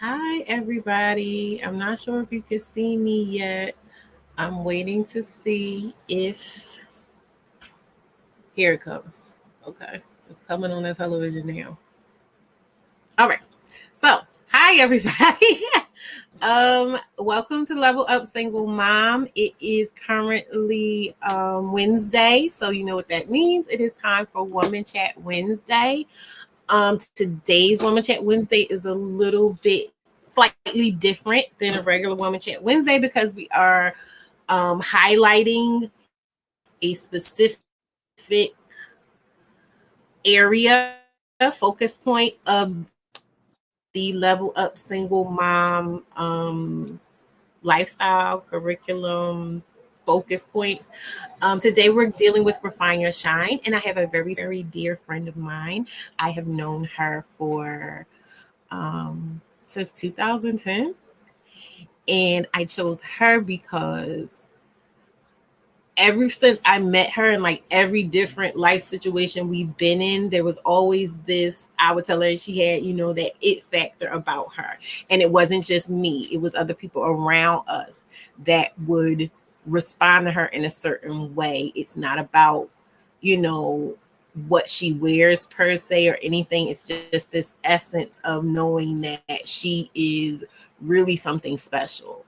Hi, everybody. I'm not sure if you can see me yet. I'm waiting to see if. Here it comes. Okay. It's coming on the television now. All right. So, hi, everybody. Welcome to Level Up Single Mom. It is currently Wednesday. So, you know what that means. It is time for Woman Chat Wednesday. Today's Woman Chat Wednesday is a little bit slightly different than a regular Woman Chat Wednesday because we are highlighting a specific area, focus point of the Level Up Single Mom lifestyle curriculum focus points. Today we're dealing with Refine Your Shine, and I have a very dear friend of mine. I have known her for since 2010, and I chose her because ever since I met her in like every different life situation we've been in, there was always this. I would tell her she had, that it factor about her. And it wasn't just me, it was other people around us that would respond to her in a certain way. It's not about, what she wears per se or anything. It's just this essence of knowing that she is really something special.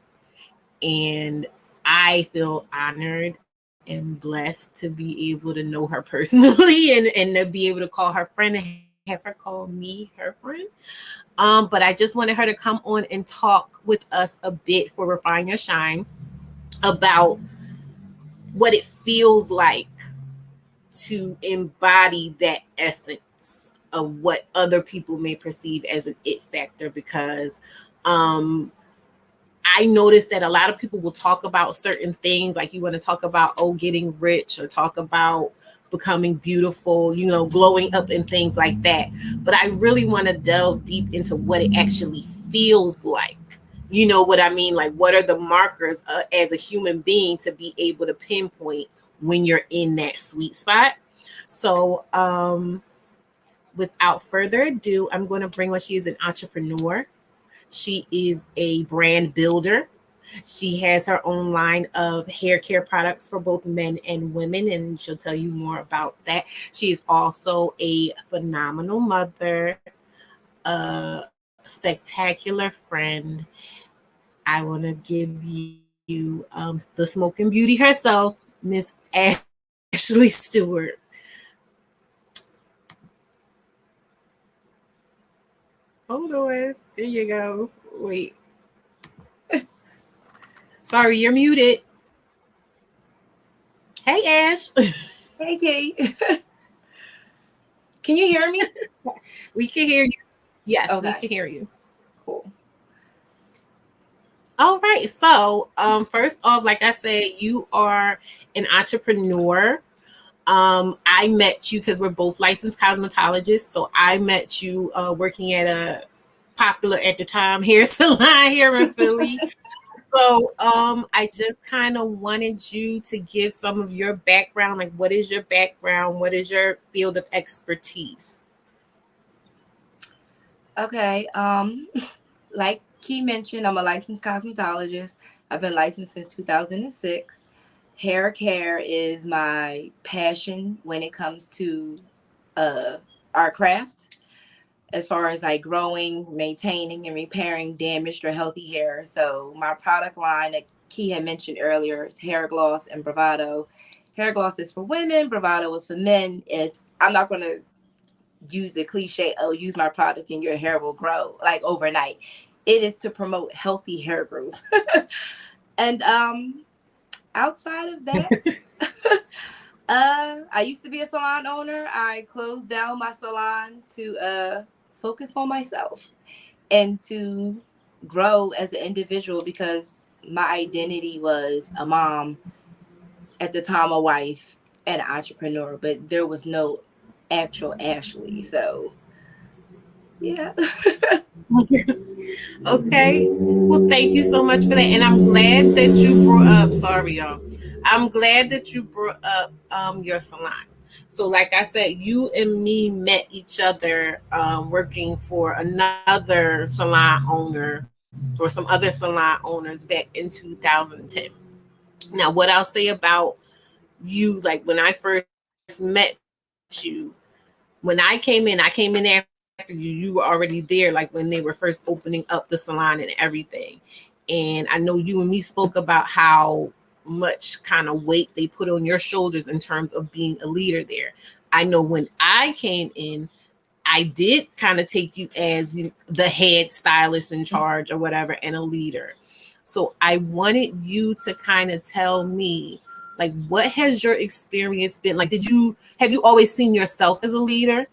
And I feel honored and blessed to be able to know her personally and to be able to call her friend and have her call me her friend. But I just wanted her to come on and talk with us a bit for Refine Your Shine about what it feels like to embody that essence of what other people may perceive as an it factor, because I noticed that a lot of people will talk about certain things, like you want to talk about, getting rich or talk about becoming beautiful, glowing up and things like that. But I really want to delve deep into what it actually feels like. You know what I mean? Like, what are the markers as a human being to be able to pinpoint when you're in that sweet spot? So, without further ado, I'm going to bring what she is, an entrepreneur. She is a brand builder. She has her own line of hair care products for both men and women, and she'll tell you more about that. She is also a phenomenal mother, a spectacular friend. I want to give you the smoking beauty herself, Miss Ashley Stewart. Hold on. There you go. Wait. Sorry, you're muted. Hey, Ash. Hey, Kate. Can you hear me? We can hear you. Yes, we Okay, can hear you. cool. All right. So, first off, like I said, you are an entrepreneur. I met you because we're both licensed cosmetologists. So I met you working at a popular at the time hair salon here in Philly. So I just kind of wanted you to give some of your background. Like, what is your background? What is your field of expertise? Okay. Like Key mentioned, I'm a licensed cosmetologist. I've been licensed since 2006. Hair care is my passion when it comes to uh, our craft, as far as like growing, maintaining, and repairing damaged or healthy hair. So my product line that Key had mentioned earlier is hair gloss and bravado. Hair gloss is for women, bravado is for men. I'm not going to use the cliche, oh, use my product and your hair will grow like overnight. It is to promote healthy hair growth. And outside of that, I used to be a salon owner. I closed down my salon to focus on myself and to grow as an individual, because my identity was a mom, at the time a wife, and an entrepreneur, but there was no actual Ashley. So yeah. Okay. Well, thank you so much for that. And I'm glad that you brought up, sorry, y'all. I'm glad that you brought up your salon. So, like I said, you and me met each other working for another salon owner or some other salon owners back in 2010. Now, what I'll say about you, like when I first met you, when I came in after you. You were already there, like when they were first opening up the salon and everything. And I know you and me spoke about how much kind of weight they put on your shoulders in terms of being a leader there. I know when I came in, I did kind of take you as the head stylist in charge or whatever and a leader. So I wanted you to kind of tell me, like, what has your experience been? Like, have you always seen yourself as a leader?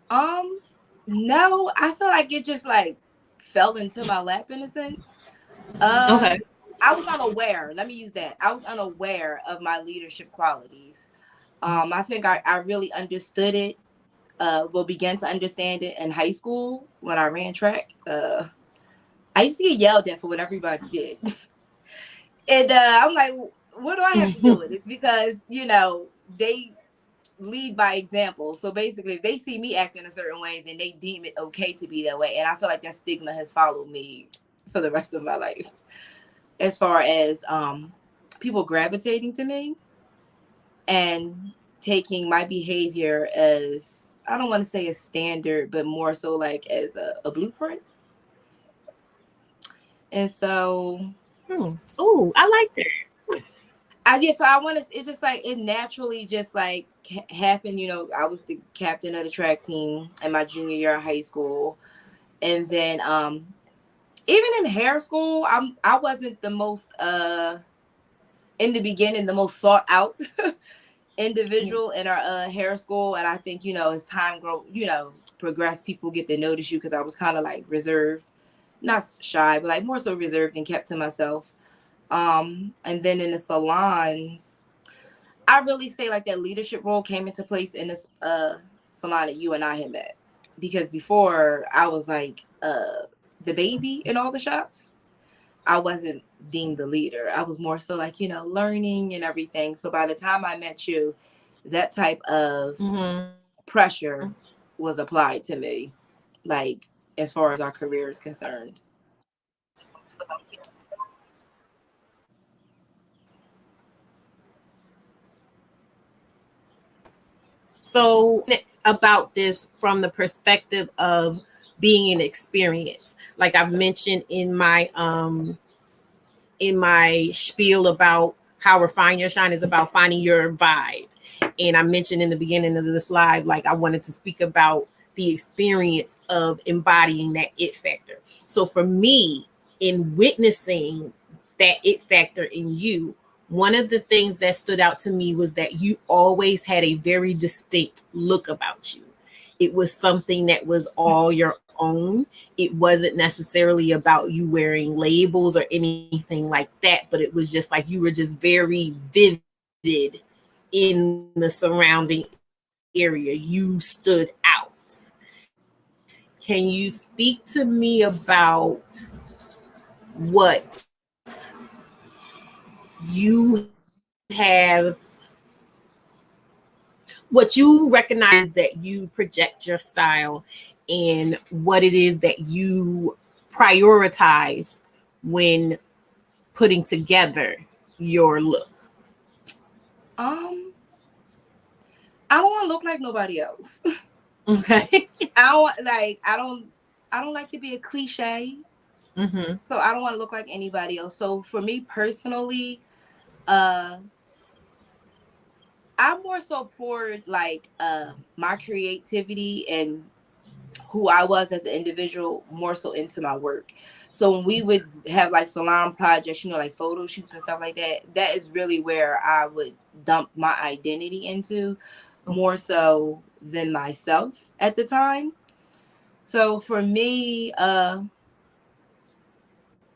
Um, no, I feel like it just like fell into my lap in a sense. Uh, Okay. I was unaware. Let me use that. I was unaware of my leadership qualities. I think I really understood it. Well, began to understand it in high school when I ran track. I used to get yelled at for what everybody did, and I'm like, what do I have to do with it? Because they lead by example. So basically, if they see me acting a certain way, then they deem it okay to be that way. And I feel like that stigma has followed me for the rest of my life, as far as people gravitating to me and taking my behavior as, I don't want to say a standard, but more so like as a blueprint. And so Oh, I like that. I guess so. I want to. It's just like it naturally just like happened. I was the captain of the track team in my junior year of high school, and then even in hair school, I wasn't the most in the beginning the most sought out individual in our hair school, and I think as time progressed, people get to notice you because I was kind of like reserved, not shy, but like more so reserved and kept to myself. And then in the salons, I really say like that leadership role came into place in this salon that you and I had met, because before I was like the baby in all the shops. I wasn't deemed the leader. I was more so like, learning and everything. So by the time I met you, that type of Mm-hmm. pressure was applied to me, like as far as our career is concerned. So about this from the perspective of being an experience, like I've mentioned in my spiel about how refine your shine is about finding your vibe. And I mentioned in the beginning of this live, like I wanted to speak about the experience of embodying that it factor. So for me, in witnessing that it factor in you, one of the things that stood out to me was that you always had a very distinct look about you. It was something that was all your own. It wasn't necessarily about you wearing labels or anything like that, but it was just like you were just very vivid in the surrounding area. You stood out. Can you speak to me about what you have what you recognize that you project your style and what it is that you prioritize when putting together your look. Um, I don't want to look like nobody else. Okay. I don't like to be a cliche. Mm-hmm. So I don't want to look like anybody else. So for me personally, uh I more so poured like my creativity and who I was as an individual more so into my work. So when we would have like salon projects, like photo shoots and stuff like that, that is really where I would dump my identity into more so than myself at the time. So for me,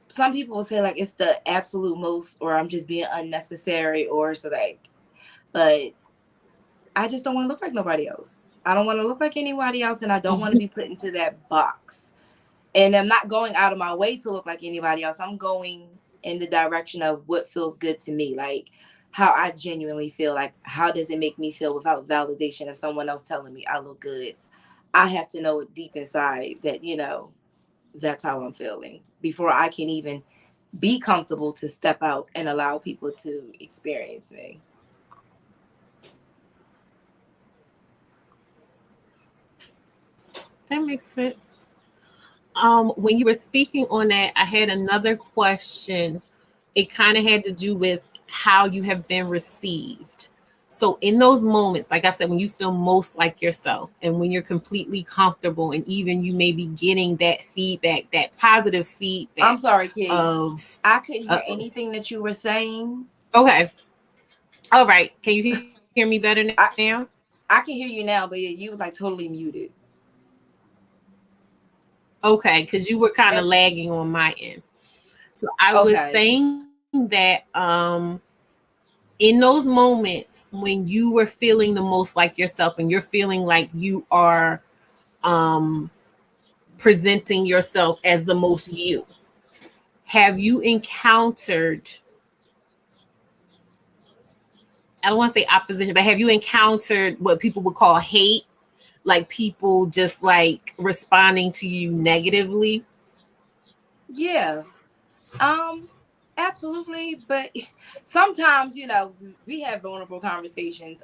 some people will say like it's the absolute most, or I'm just being unnecessary, or so like, but I just don't want to look like nobody else. I don't want to look like anybody else, and I don't want to be put into that box. And I'm not going out of my way to look like anybody else. I'm going in the direction of what feels good to me. Like how I genuinely feel. Like, how does it make me feel without validation of someone else telling me I look good? I have to know it deep inside that, that's how I'm feeling before I can even be comfortable to step out and allow people to experience me. That makes sense. When you were speaking on that, I had another question. It kind of had to do with how you have been received. So, in those moments, like I said, when you feel most like yourself and when you're completely comfortable, and even you may be getting that feedback, that positive I'm feedback sorry, Key. of, I couldn't hear uh-oh. anything that you were saying. Okay. All right. Can you hear me better now? I I can hear you now, but yeah, you was like totally muted. Okay. Because you were kind of And lagging on my end. So, I was okay. saying that in those moments when you were feeling the most like yourself and you're feeling like you are um, presenting yourself as the most you, have you encountered, I don't want to say opposition, but have you encountered what people would call hate? Like people just like responding to you negatively? Yeah. Um, absolutely. But sometimes, we have vulnerable conversations.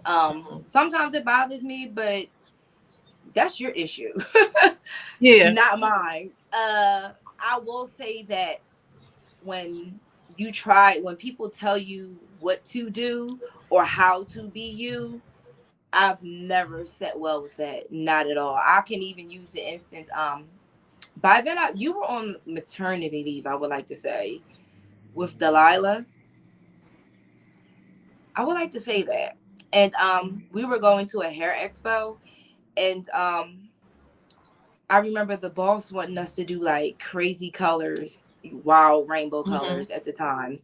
Sometimes it bothers me, but that's your issue, Yeah. not mine. I will say that when when people tell you what to do or how to be you, I've never set well with that. Not at all. I can even use the instance. By then, you were on maternity leave. I would like to say with Delilah. I would like to say that. And we were going to a hair expo, and I remember the boss wanting us to do like crazy colors, wild rainbow Mm-hmm. colors at the time.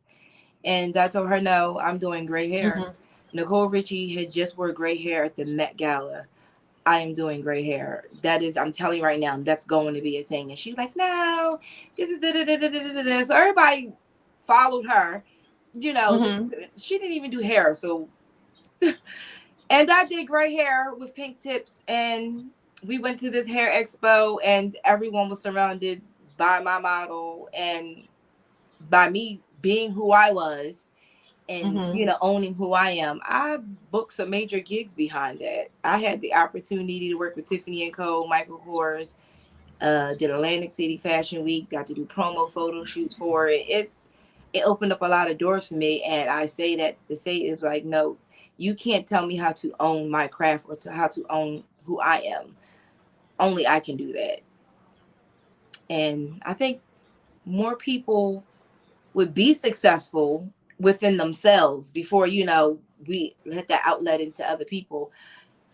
And I told her, no, I'm doing gray hair. Mm-hmm. Nicole Richie had just wore gray hair at the Met Gala. I am doing gray hair. That is, I'm telling you right now, that's going to be a thing. And she was like, no, this is da da da da da da da. So everybody followed her. Listen Mm-hmm. to it. She didn't even do hair. So, and I did gray hair with pink tips. And we went to this hair expo, and everyone was surrounded by my model and by me being who I was and Mm-hmm. owning who I am. I booked some major gigs behind that. I had the opportunity to work with Tiffany and Co, Michael Kors, did Atlantic City Fashion Week, got to do promo photo shoots for it. It opened up a lot of doors for me, and I say that to say is like, no, you can't tell me how to own my craft or how to own who I am. Only I can do that. And I think more people would be successful within themselves before we let that outlet into other people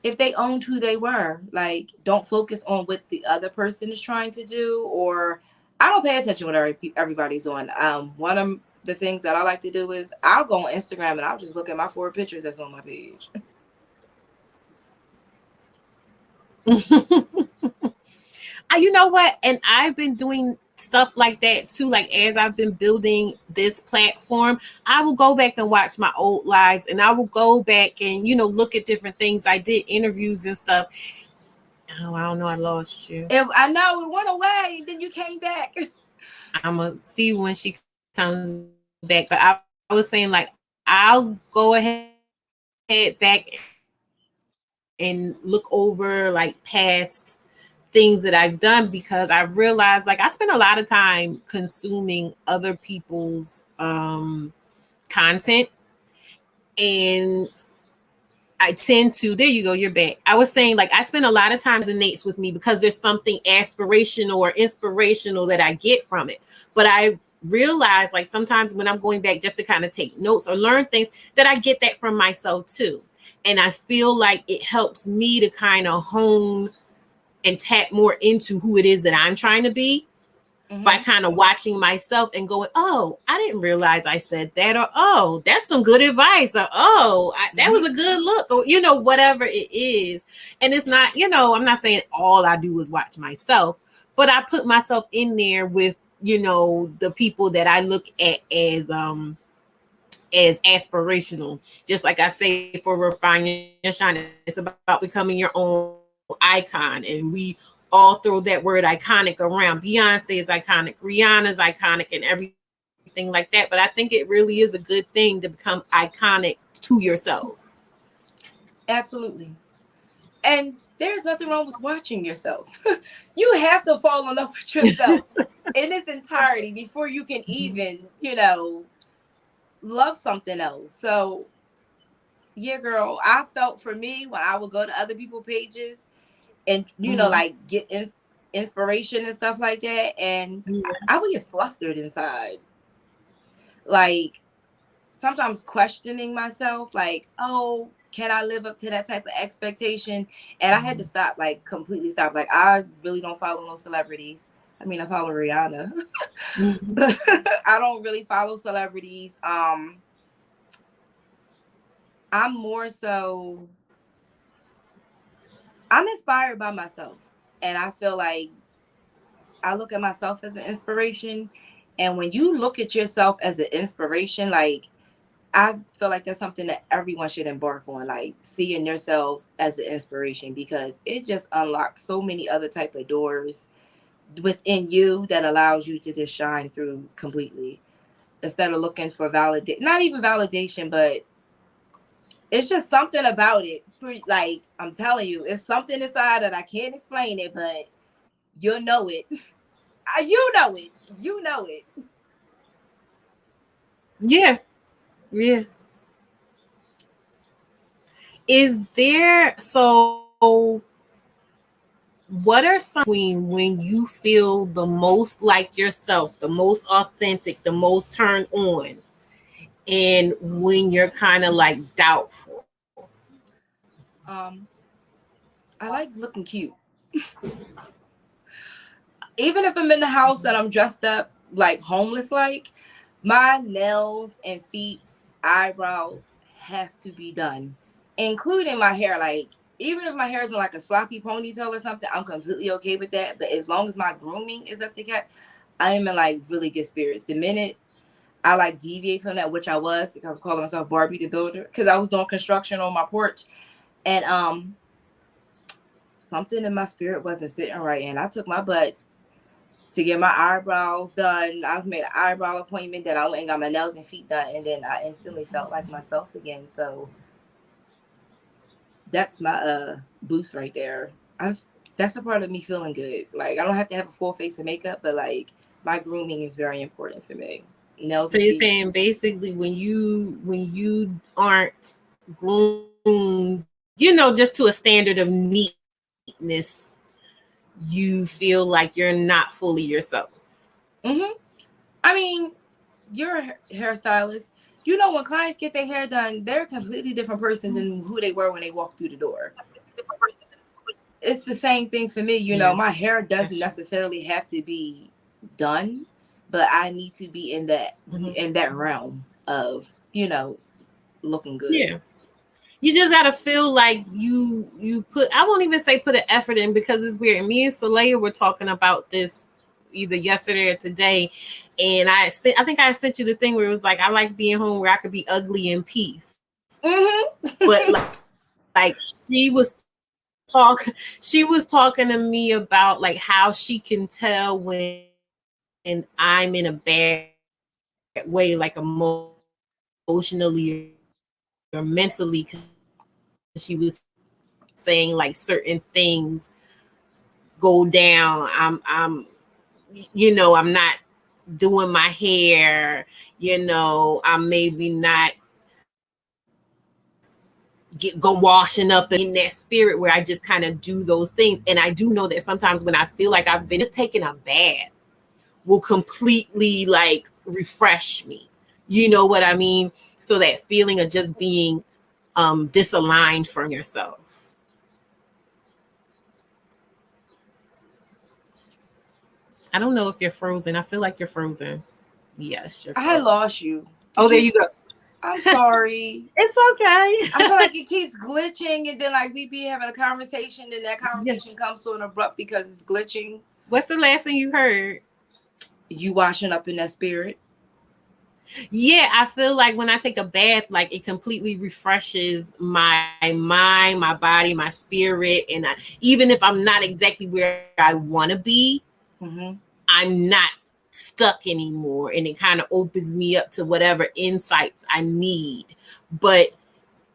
if they owned who they were. Like, don't focus on what the other person is trying to do. Or I don't pay attention to what everybody's doing. One of the things that I like to do is I'll go on Instagram and I'll just look at my 4 pictures that's on my page. You know what? And I've been doing stuff like that too. Like as I've been building this platform, I will go back and watch my old lives, and I will go back and look at different things. I did interviews and stuff. Oh, I don't know. I lost you. And I know it went away and then you came back. I'm gonna see when she comes back. But I was saying like I'll go ahead back and look over like past things that I've done because I realized like I spend a lot of time consuming other people's content, and I tend to, there you go, you're back. I was saying, like, I spend a lot of time resonates with me because there's something aspirational or inspirational that I get from it. But I realize, like, sometimes when I'm going back just to kind of take notes or learn things, that I get that from myself too. And I feel like it helps me to kind of hone and tap more into who it is that I'm trying to be by Hmm. kind of watching myself and going, oh, I didn't realize I said that, or oh, that's some good advice, or oh, that was Hmm. a good look, or whatever it is. And it's not, I'm not saying all I do is watch myself, but I put myself in there with, the people that I look at as as aspirational. Just like I say for Refine Your Shine, it's about becoming your own icon. And we all throw that word iconic around. Beyonce is iconic, Rihanna's iconic, and everything like that. But I think it really is a good thing to become iconic to yourself. Absolutely. And there's nothing wrong with watching yourself. You have to fall in love with yourself in its entirety before you can even, love something else. So, yeah, girl, I felt for me when I would go to other people's pages and, Mhm. like get inspiration and stuff like that. And Yeah. I would get flustered inside. Like, sometimes questioning myself, like, oh, can I live up to that type of expectation? And I had to stop, like completely stop. Like, I really don't follow no celebrities. I mean, I follow Rihanna, Mhm. but I don't really follow celebrities. I'm more so, I'm inspired by myself. And I feel like I look at myself as an inspiration. And when you look at yourself as an inspiration, like, I feel like that's something that everyone should embark on, like seeing yourselves as an inspiration, because it just unlocks so many other type of doors within you that allows you to just shine through completely instead of looking for not even validation, but it's just something about it. For like, I'm telling you, it's something inside that I can't explain it, but you'll know it. You know it. You know it. Yeah. Yeah. Is there so what are some between when you feel the most like yourself, the most authentic, the most turned on, and when you're kind of like doubtful? Um, I like looking cute. Even if I'm in the house and I'm dressed up like homeless, like my nails and feet, eyebrows have to be done, including my hair. Like, even if my hair is in like a sloppy ponytail or something, I'm completely okay with that. But as long as my grooming is up to cap, I am in like really good spirits. The minute I like deviate from that, which I was calling myself Barbie the Builder because I was doing construction on my porch, and something in my spirit wasn't sitting right, and I took my butt to get my eyebrows done. I've made an eyebrow appointment. Then I went and got my nails and feet done, and then I instantly felt like myself again. So that's my boost right there. I just That's a part of me feeling good. Like, I don't have to have a full face of makeup, but like my grooming is very important for me. Nails So and you're feet. saying basically when you aren't groomed, just to a standard of neatness, you feel like you're not fully yourself. Hmm. I mean, you're a hairstylist. You know, when clients get their hair done, they're a completely different person than who they were when they walked through the door. It's the same thing for me. Yeah, My hair that's doesn't true. necessarily have to be done, but I need to be Mhm. in that realm of, looking good. Yeah. You just gotta feel like you put. I won't even say put an effort in because it's weird. Me and Saleya were talking about this either yesterday or today, and I think I sent you the thing where it was like I like being home where I could be ugly in peace, Hmm. but like she was talking to me about like how she can tell when I'm in a bad way, like emotionally or mentally, because she was saying like certain things go down. I'm I'm not doing my hair, I'm maybe not go washing up and in that spirit where I just kind of do those things. And I do know that sometimes when I feel like I've been just taking a bath will completely like refresh me. You know what I mean? So that feeling of just being disaligned from yourself. I don't know if you're frozen. I feel like you're frozen. Yes, you're I frozen. lost you. Oh, Did there you? you go. I'm sorry. It's I feel okay. like it keeps glitching, and then like we be having a conversation, and that Yeah. conversation comes to an abrupt because it's glitching. What's the last thing you heard? You washing up in that spirit. Yeah, I feel like when I take a bath, like it completely refreshes my mind, my body, my spirit, and even if I'm not exactly where I want to be, Mm-hmm. I'm not stuck anymore, and it kind of opens me up to whatever insights I need. But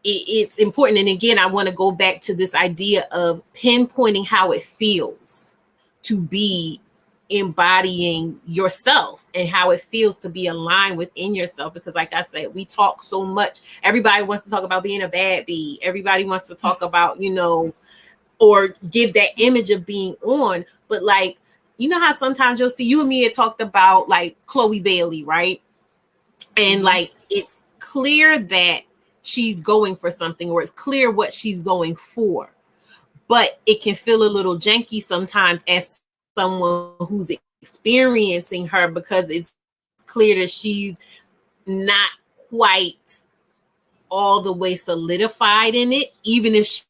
it's important, and again, I want to go back to this idea of pinpointing how it feels to be embodying yourself and how it feels to be aligned within yourself, because like I said, we talk so much. Everybody wants to talk about being a bad bee, everybody wants to talk about, or give that image of being on. But like, you know how sometimes you'll see, you and me had talked about like Chloe Bailey, right? And Mm-hmm. like it's clear that she's going for something, or it's clear what she's going for, but it can feel a little janky sometimes as someone who's experiencing her, because it's clear that she's not quite all the way solidified in it. Even if she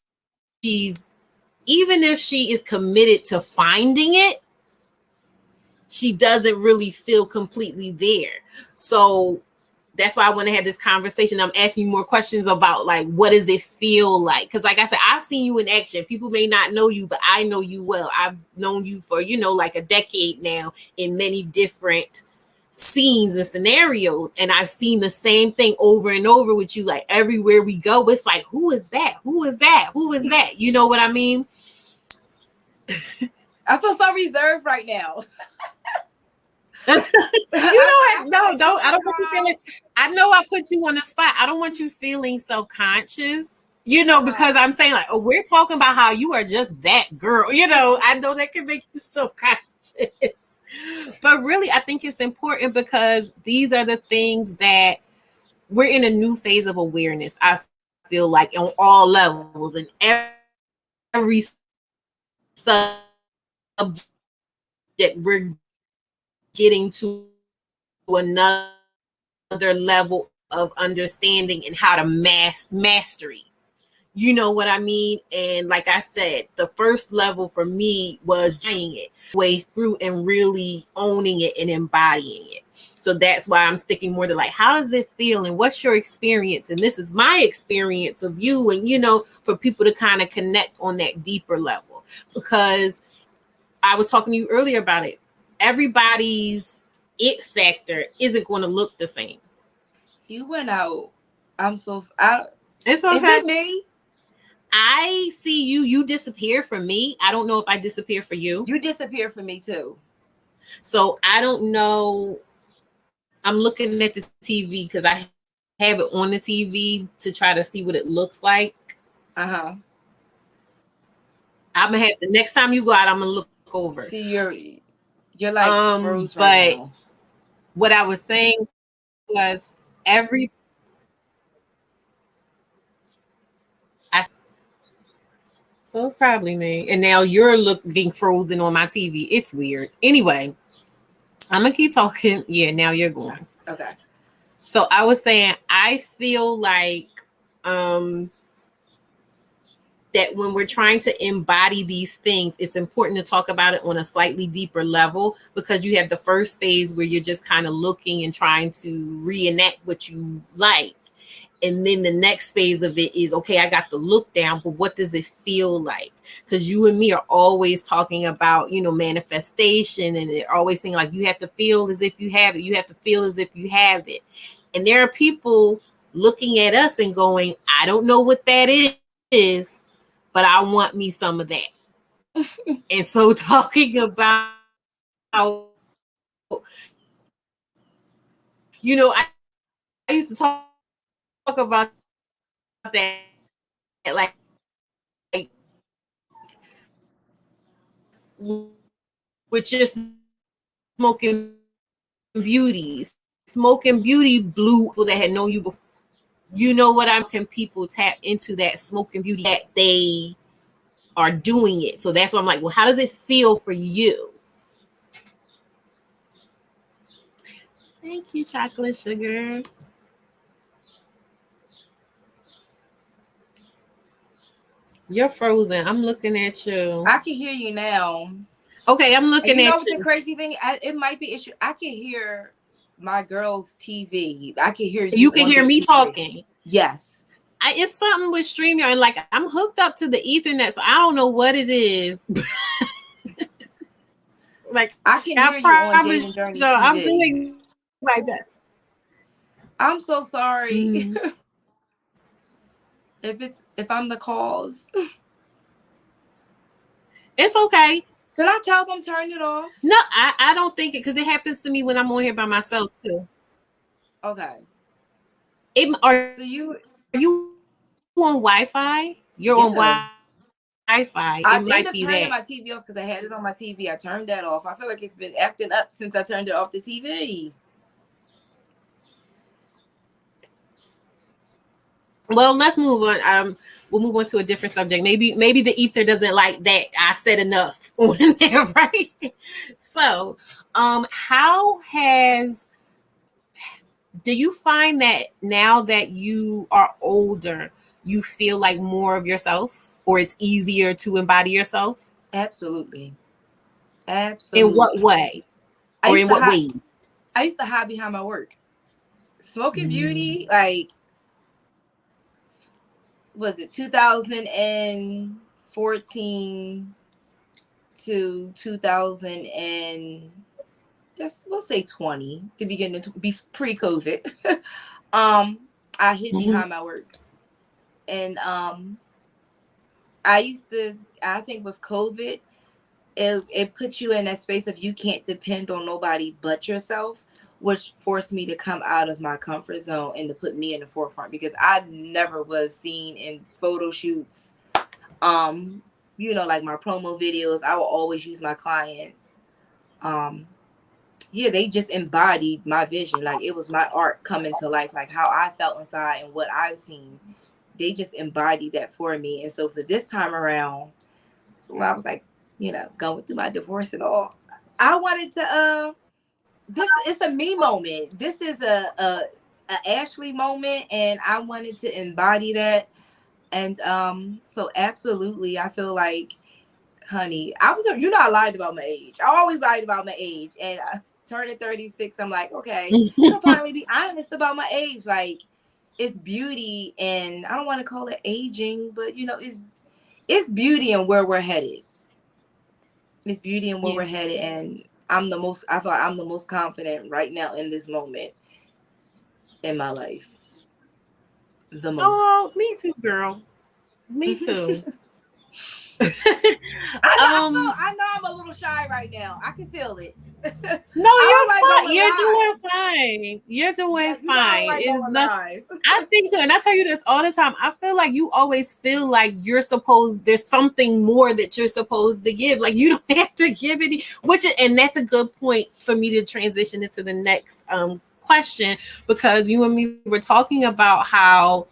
is committed to finding it, she doesn't really feel completely there. So that's why I want to have this conversation. I'm asking you more questions about like, what does it feel like? Because like I said, I've seen you in action. People may not know you, but I know you well. I've known you for, like a decade now in many different scenes and scenarios. And I've seen the same thing over and over with you. Like everywhere we go, it's like, who is that? Who is that? Who is that? You know what I mean? I feel so reserved right now. What? I feel No, like don't. I super don't want you feeling. calm. I know I put you on the spot. I don't want you feeling self conscious. Because Uh-huh. I'm saying like, oh, we're talking about how you are just that girl. I know that can make you self conscious, but really, I think it's important because these are the things that we're in a new phase of awareness. I feel like on all levels and every subject, we're getting to another level of understanding and how to mastery. You know what I mean? And like I said, the first level for me was just trying it way through and really owning it and embodying it. So that's why I'm sticking more to like, how does it feel and what's your experience? And this is my experience of you. And, for people to kind of connect on that deeper level. Because I was talking to you earlier about it. Everybody's it factor isn't going to look the same. You went out. I'm so. It's okay. Is it me? I see you. You disappear from me. I don't know if I disappear for you. You disappeared for me too. So I don't know. I'm looking at the TV because I have it on the TV to try to see what it looks like. Uh huh. I'm gonna have the next time you go out, I'm gonna look over. See, you're like froze But right now. what I was saying was every I so it's probably me. And now you're looking frozen on my TV. It's weird. Anyway, I'm gonna keep talking. Yeah, now you're Okay. going. Okay. So I was saying I feel like um that when we're trying to embody these things, it's important to talk about it on a slightly deeper level, because you have the first phase where you're just kind of looking and trying to reenact what you like. And then the next phase of it is, okay, I got the look down, but what does it feel like? Because you and me are always talking about, manifestation, and they're always saying like, you have to feel as if you have it. You have to feel as if you have it. And there are people looking at us and going, I don't know what that is, but I want me some of that. And so talking about, I used to talk about that, like, with your smoking beauty. Smoking beauty blew people that had known you before. You know what I mean? How can people tap into that smoking beauty that they are doing it? So that's why I'm like, well, how does it feel for you? Thank you, chocolate sugar. You're frozen. I'm looking at you. I can hear you now. Okay, I'm And looking you know at what the you. crazy thing? It might be issue. I can hear. my girl's TV. I can hear You you can on hear the me TV. talking. Yes. It's something with StreamYard. Like I'm hooked up to the Ethernet, so I don't know what it is. Like I I can hear promise you you, on Jade and I'm Journey's doing my TV. best. I'm so sorry Mm. if I'm the cause. It's okay. Should I tell them turn it off? No, I don't think it because it happens to me when I'm on here by myself too. Okay. Are So you you on Wi-Fi? You're on Wi-Fi. It yeah. might be that. I ended up turning my TV off because I had it on my TV. I turned that off. I feel like it's been acting up since I turned it off the TV. Well, let's move on. We'll move on to a different subject. Maybe the ether doesn't like that. I said enough on there, right? So, how has do you find that now that you are older, you feel like more of yourself, or it's easier to embody yourself? Absolutely. In what Absolutely. way, I or used in to what hide way? I used to hide behind my work. Smoking Mm. Beauty, like was it 2014 to 2000 and just we'll say 20, the beginning to be pre-COVID. um I hid Mhm. behind my work. And I used to, I think with COVID, it puts you in that space of you can't depend on nobody but yourself, which forced me to come out of my comfort zone and to put me in the forefront because I never was seen in photo shoots. Um, like my promo videos, I will always use my clients. Um, yeah, they just embodied my vision. Like it was my art coming to life, like how I felt inside and what I've seen. They just embodied that for me. And so for this time around, when I was like, going through my divorce and all, I wanted to this it's a me moment. This is a Ashley moment, and I wanted to embody that. And so absolutely I feel like, honey, I lied about my age. I always lied about my age. And turning 36, I'm like, okay, I can finally be honest about my age. Like it's beauty, and I don't want to call it aging, but it's beauty and where we're headed. It's beauty and where Yeah. we're headed. And I feel like I'm the most confident right now in this moment in my life. The most. Oh, me too, girl. Me too. um, I know I'm a little shy right now. I can feel it. I no, don't you're like fine. going You're live. doing fine. You're Yeah, doing I don't fine. like It's going not. live. I think too, and I tell you this all the time. I feel like you always feel like you're supposed. There's something more that you're supposed to give. Like you don't have to give any. And that's a good point for me to transition into the next question, because you and me were talking about how,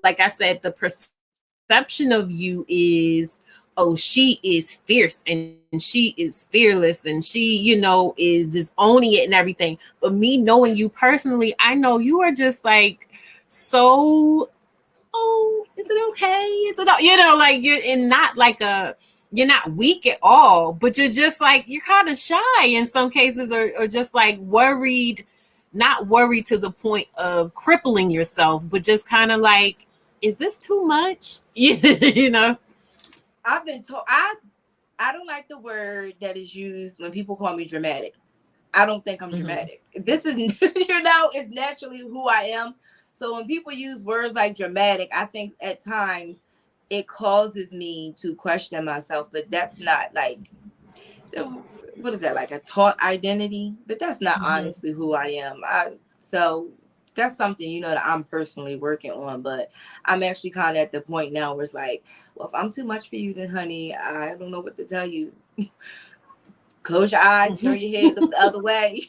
like I said, the perception of you is, oh, she is fierce and she is fearless and she, is just owning it and everything. But me knowing you personally, I know you are just like so, oh, is it okay? Like you're in not like you're not weak at all, but you're just like, you're kind of shy in some cases, or just like worried, not worried to the point of crippling yourself, but just kind of like, is this too much? you know? I've been told I don't like the word that is used when people call me dramatic. I don't think I'm Mm-hmm. dramatic. This is is naturally who I am. So when people use words like dramatic, I think at times it causes me to question myself, but that's not like, what is that, like a taught identity? But that's not Mm-hmm. honestly who I am. So that's something that I'm personally working on. But I'm actually kind of at the point now where it's like, well, if I'm too much for you, then honey, I don't know what to tell you. Close your eyes, turn your head, look the other way.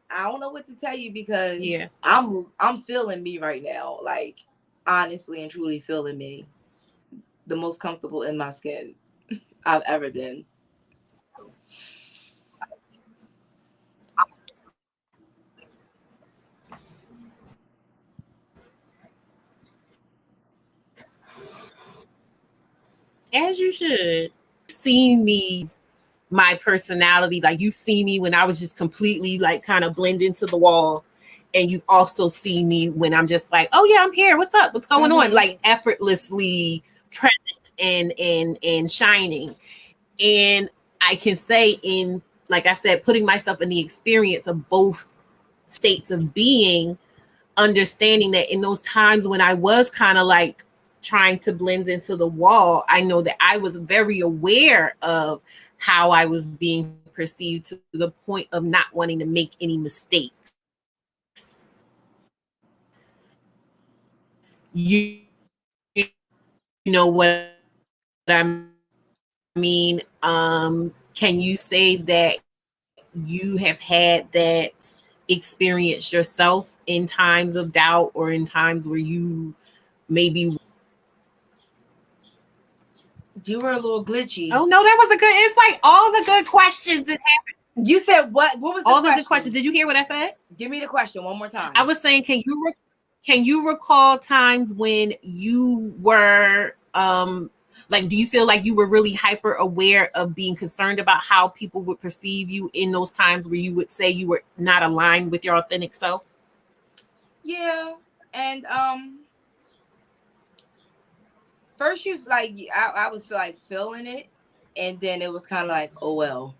I don't know what to tell you because Yeah. I'm feeling me right now, like honestly and truly feeling me, the most comfortable in my skin I've ever been. As you should. You've seen me my personality. Like you see me when I was just completely like kind of blend into the wall. And you've also seen me when I'm just like, oh yeah, I'm here. What's up? What's going on? Mm-hmm. Like effortlessly present and shining. And I can say in, like I said, putting myself in the experience of both states of being, understanding that in those times when I was kind of like trying to blend into the wall, I know that I was very aware of how I was being perceived to the point of not wanting to make any mistakes. You know what I mean? Can you say that you have had that experience yourself in times of doubt or in times where you maybe You were a little Oh glitchy. no, that was a good. It's like all the good questions. You said what? What was the All the good questions. question? Did you hear what I said? Give me the question one more I time. was saying, can you recall times when you were like, do you feel like you were really hyper aware of being concerned about how people would perceive you in those times where you would say you were not aligned with your authentic self? Yeah, and first you like I was like feeling it, and then it was kind of like, oh well,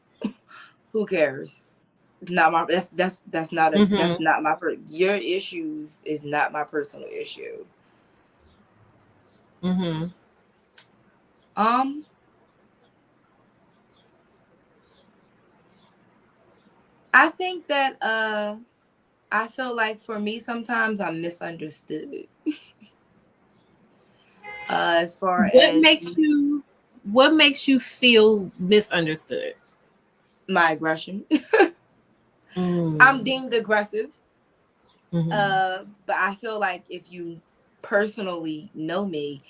who cares? Not my that's Mm-hmm. not my your issues is not my personal issue. Mm-hmm. Um, I think that I feel like for me sometimes I'm misunderstood. As far What as makes you what makes you feel misunderstood? my aggression, I'm Mm. deemed aggressive. Mm-hmm. But I feel like if you personally know me,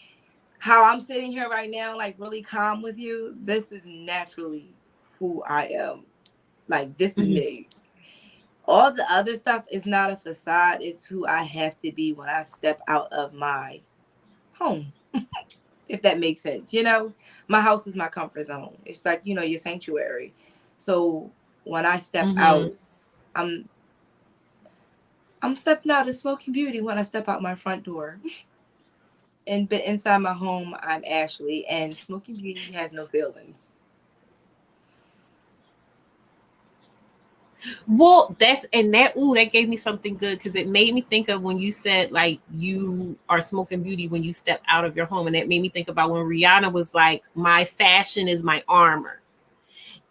how I'm sitting here right now, like really calm with you, this is naturally who I am. Like this is Mm-hmm. me. All the other stuff is not a facade. It's who I have to be when I step out of my home. If that makes sense. My house is my comfort zone. It's like, your sanctuary. So when I step Mm-hmm. out, I'm I'm stepping out as Smoking Beauty when I step out my front door. And but inside my home, I'm Ashley, and Smoking Beauty has no feelings. Well, that's and that ooh, that gave me something good because it made me think of when you said like you are smoking beauty when you step out of your home, and that made me think about when Rihanna was like, "My fashion is my armor,"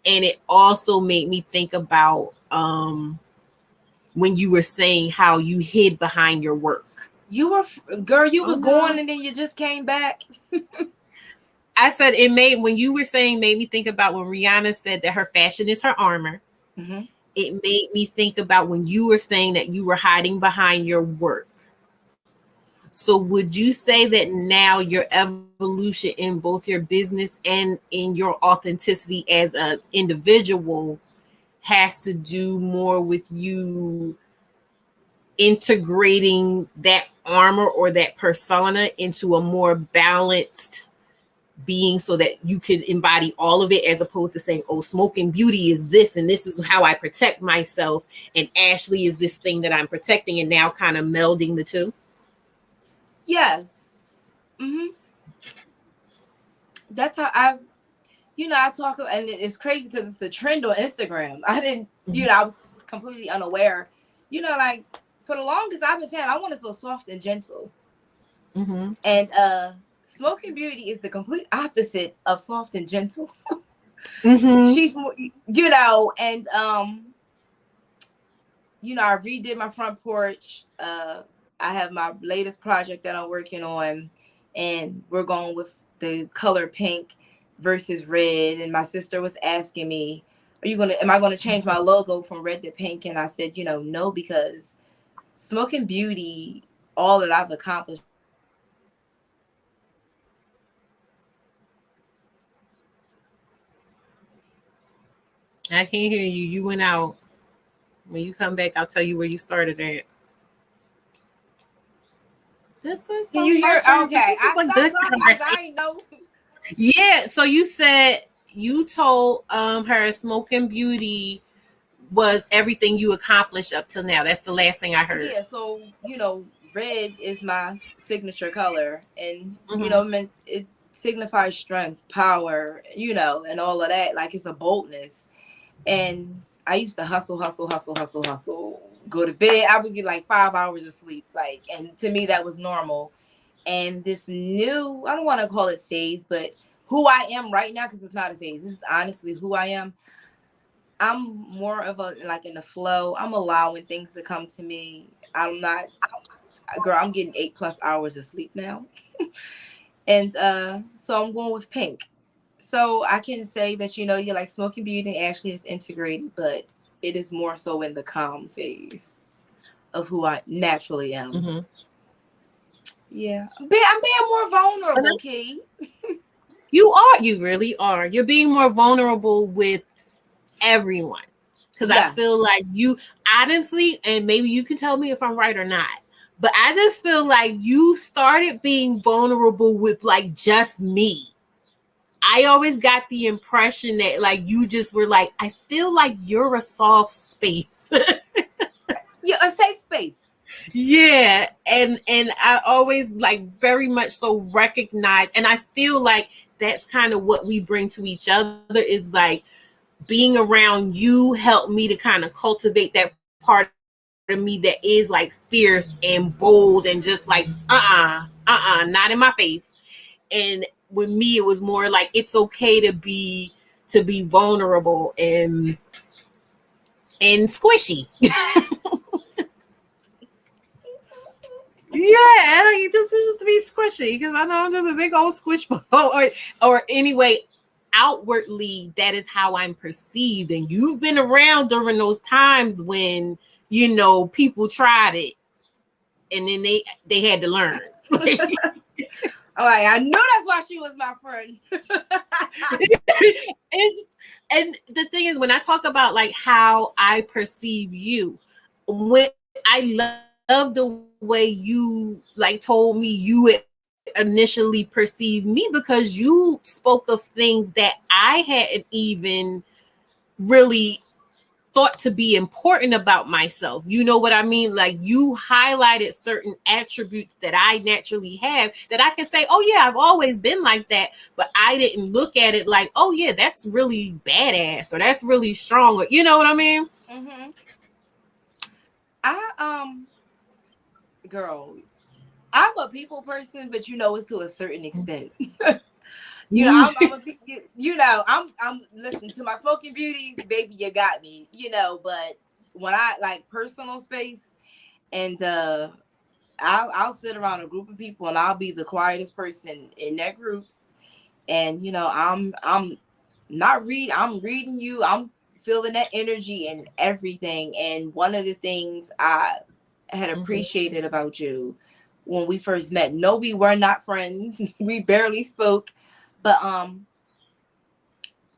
and it also made me think about when you were saying how you hid behind your work. You were, girl, you Oh was going no. and then you just came back. I said it made when you were saying made me think about when Rihanna said that her fashion is her armor. Hmm. It made me think about when you were saying that you were hiding behind your work. So would you say that now your evolution in both your business and in your authenticity as an individual has to do more with you integrating that armor or that persona into a more balanced being so that you could embody all of it as opposed to saying, oh, smoking beauty is this and this is how I protect myself, and Ashley is this thing that I'm protecting, and now kind of melding the two? Yes. Hmm. That's how I talk, and it's crazy because it's a trend on Instagram. I didn't, I was completely unaware. Like for the longest, I've been saying I want to feel soft and gentle, Mm-hmm. and Smoking Beauty is the complete opposite of soft and gentle. Mm-hmm. She's more, and I redid my front porch. I have my latest project that I'm working on, and we're going with the color pink versus red. And my sister was asking me, am I gonna change my logo from red to pink? And I said, no, because Smoking Beauty, all that I've accomplished is to be authentic. And I can't hear you. You went out. When you come back, I'll tell you where you started at. This is can so you hear? frustrating because Okay, this is I a stopped good talking because I conversation. ain't know. Yeah. So you said you told her Smoking Beauty was everything you accomplished up till now. That's the last thing I heard. Yeah, so red is my signature color, and Mm-hmm. it signifies strength, power, and all of that. Like, it's a boldness. And I used to hustle, hustle, hustle, hustle, hustle. Go to bed. I would get like 5 hours of sleep. Like, and to me that was normal. And this new, I don't want to call it phase, but who I am right now, because it's not a phase. This is honestly who I am. I'm more of a, like, in the flow. I'm allowing things to come to me. I'm not, girl, I'm getting 8+ hours of sleep now. And so I'm going with pink. So I can say that, you're like Smoking Beauty actually is integrated, but it is more so in the calm phase of who I naturally am. Mm-hmm. Yeah. I'm being more vulnerable, Key. You are. You really are. You're being more vulnerable with everyone. Because I Yeah. feel like you, honestly, and maybe you can tell me if I'm right or not, but I just feel like you started being vulnerable with like just me. I always got the impression that like you just were like, I feel like you're a soft space. Yeah, a safe space. Yeah, and I always like very much so recognize, and I feel like that's kind of what we bring to each other is like being around you helped me to kind of cultivate that part of me that is like fierce and bold and just like not in my face. And with me it was more like it's okay to be vulnerable and squishy. Yeah, and I just to be squishy because I know I'm just a big old squish ball, or anyway, outwardly that is how I'm perceived. And you've been around during those times when people tried it, and then they had to learn. All right, I knew that's why she was my friend. And the thing is, when I talk about like how I perceive you, when I love the way you like told me you would initially perceive me because you spoke of things that I hadn't even really thought to be important about myself. You know what I mean? Like you highlighted certain attributes that I naturally have that I can say, oh yeah, I've always been like that, but I didn't look at it like, oh yeah, that's really badass or that's really strong, or you know what I mean? Mm-hmm. I girl, I'm a people person, but it's to a certain extent. I'm a I'm listen to my Smoking Beauties, baby, you got me. But when I like personal space, and I'll sit around a group of people and I'll be the quietest person in that group, and I'm not I'm reading you, I'm feeling that energy and everything. And one of the things I had appreciated about you when we first met, no, we were not friends, we barely spoke, but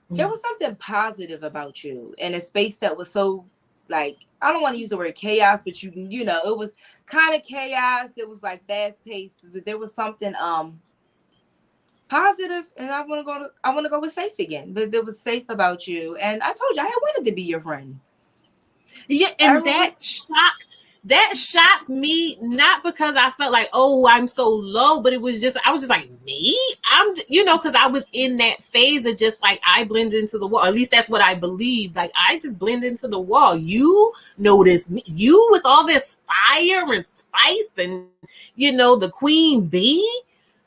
there was something positive about you in a space that was so, like, I don't want to use the word chaos, but it was kind of chaos. It was like fast paced, but there was something positive, and I want to go with safe again. But there was safe about you, and I told you I had wanted to be your friend. Yeah, I and remember. that shocked me, not because I felt like, oh, I'm so low, but it was just I was just like, me? Because I was in that phase of just like I blend into the wall. At least that's what I believed. Like I just blend into the wall. You notice me, you with all this fire and spice and the queen bee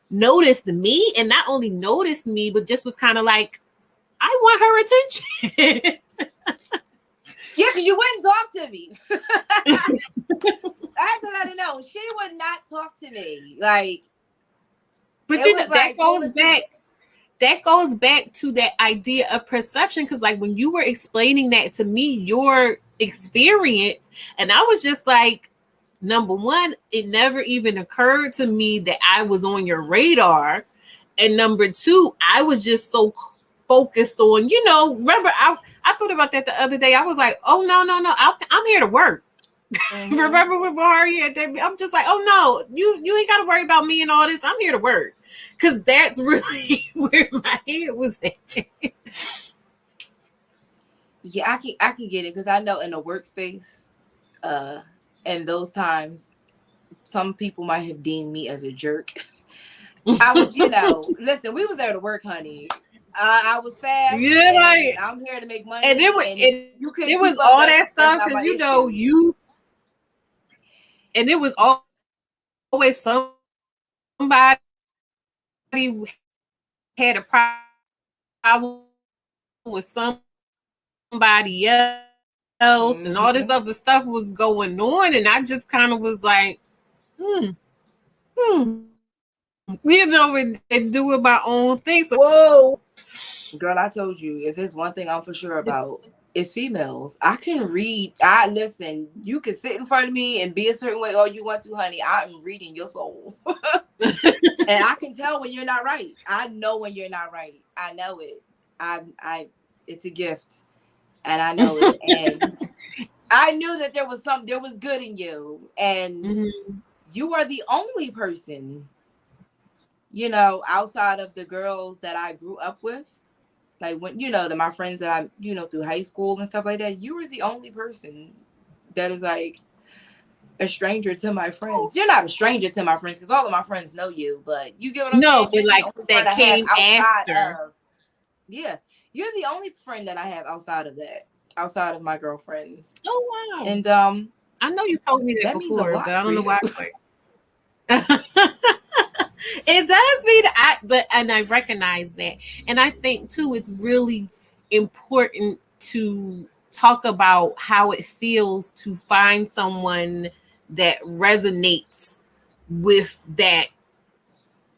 noticed me, and not only noticed me, but just was kind of like, I want her attention. Yeah, because you wouldn't talk to me. I had to let her know she would not talk to me. Like, But it was that like goes pulling back teeth. to that idea of perception, because like when you were explaining that to me, your experience, and I was just like, number one, it never even occurred to me that I was on your radar, and number two, I was just so focused on, remember, I thought about that the other day. I was like, oh no, I'm here to work. Mm-hmm. Remember when Bahari had that? I'm just like, oh no, you ain't got to worry about me and all this. I'm here to work, because that's really where my head was at. Yeah, I can get it because I know in the workspace, uh, and those times, some people might have deemed me as a jerk. I was, listen, we was there to work, honey. I was fast, Yeah, and like, I'm here to make and money. And if it you was couldn't all keep that up, stuff that's because not my issue. and it was always somebody had a problem with somebody else, and all this Hmm. other stuff was going on, and I just kind of was like, hmm, and doing my own thing. So whoa. Girl, I told you, if it's one thing I'm for sure about, it's females. I can read. I listen. You can sit in front of me and be a certain way all you want to, honey. I'm reading your soul, and I can tell when you're not right. I know when you're not right. I know it. I. It's a gift, and I know it. And I knew that there was good in you, and Mhm. you are the only person, outside of the girls that I grew up with, like when my friends that I through high school and stuff like that. You were the only person that is like a stranger to my friends. You're not a stranger to my friends because all of my friends know you, but you get what I'm No, saying. but You're the like only friend that I have came outside after. of yeah. You're the only friend that I have outside of that, outside of my girlfriends, Oh wow. and I know you told me that that means a before, but lot I for don't know you. why. It does mean and I recognize that, and I think too it's really important to talk about how it feels to find someone that resonates with that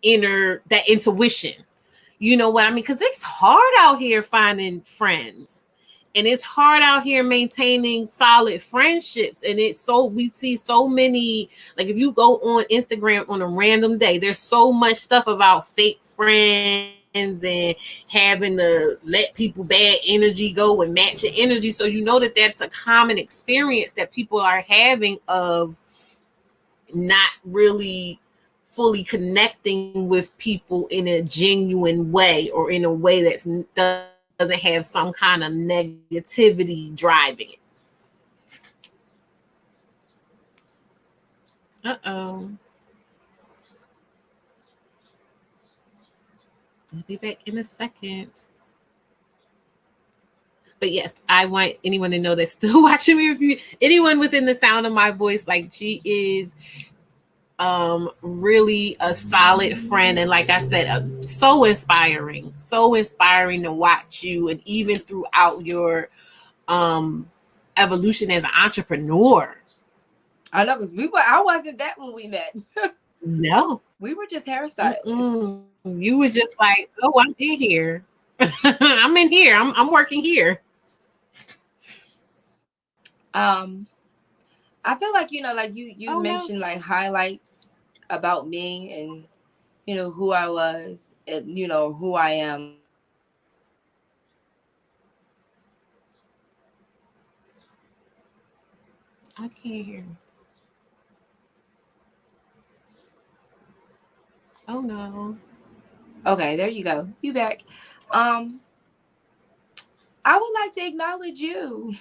intuition. You know what I mean? Because it's hard out here finding friends. And it's hard out here maintaining solid friendships. And we see so many, like if you go on Instagram on a random day, there's so much stuff about fake friends and having to let people bad energy go and match your energy. So you know that that's a common experience that people are having of not really fully connecting with people in a genuine way, or in a way that doesn't have some kind of negativity driving it. Uh-oh. I'll be back in a second. But yes, I want anyone to know that's still watching me. If you, anyone within the sound of my voice, like she is really a solid friend, and like I said, so inspiring to watch you, and even throughout your um evolution as an entrepreneur. I know because I wasn't that when we met. No. We were just hairstylists. Mm-mm. You was just like, oh, I'm in here. I'm in here. I'm working here. Um, I feel like like Oh you no. mentioned like highlights about me and who I was and who I am. I feel like I can't hear. Oh no. okay, there you go. You back. Um, I would like to acknowledge you.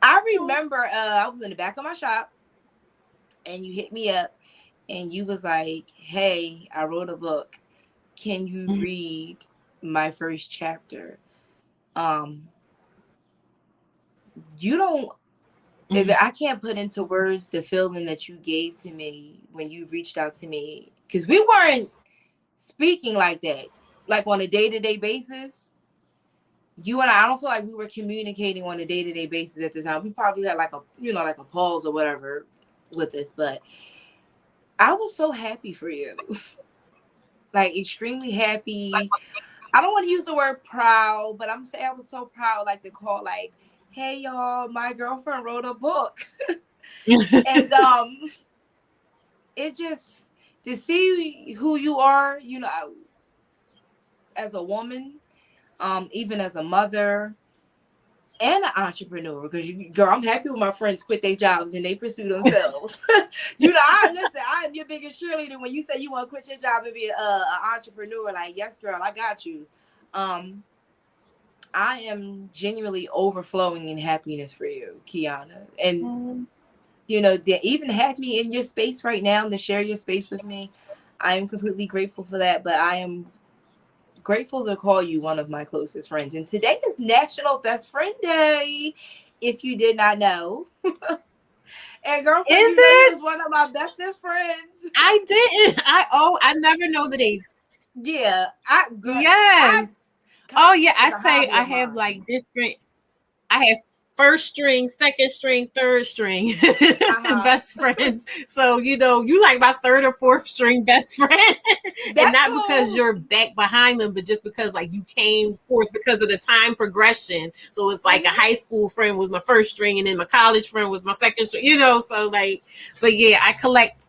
I remember I was in the back of my shop and you hit me up and you was like, "Hey, I wrote a book. Can you read my first chapter?" Um, you don't I can't put into words the feeling that you gave to me when you reached out to me because we weren't speaking like that, like on a day to day basis. You and I don't feel like we were communicating on a day to day basis at the time. We probably had like a like a pause or whatever with this, but I was so happy for you, like extremely happy. I don't want to use the word proud, but I'm saying I was so proud, like to call like, "Hey y'all, my girlfriend wrote a book," and it just to see who you are, as a woman, even as a mother, and an entrepreneur. Because girl, I'm happy when my friends quit their jobs and they pursue themselves. I am your biggest cheerleader when you say you want to quit your job and be an entrepreneur. Like, yes, girl, I got you. I am genuinely overflowing in happiness for you, Kiana. And even have me in your space right now to share your space with me. I am completely grateful for that. But I am grateful to call you one of my closest friends. And today is National Best Friend Day, if you did not know. And girlfriend, Is you know you it? was one of my bestest friends. I didn't. I never know the dates. Yeah, I Yes. Oh yeah, is I'd a say hobby I of have mine. like different. I have first string, second string, third string Uh-huh. best friends. So you like my third or fourth string best friend, and That's not because cool. you're back behind them, but just because like you came forth because of the time progression. So it's like a Mm-hmm. high school friend was my first string, and then my college friend was my second string. So like, but yeah, I collect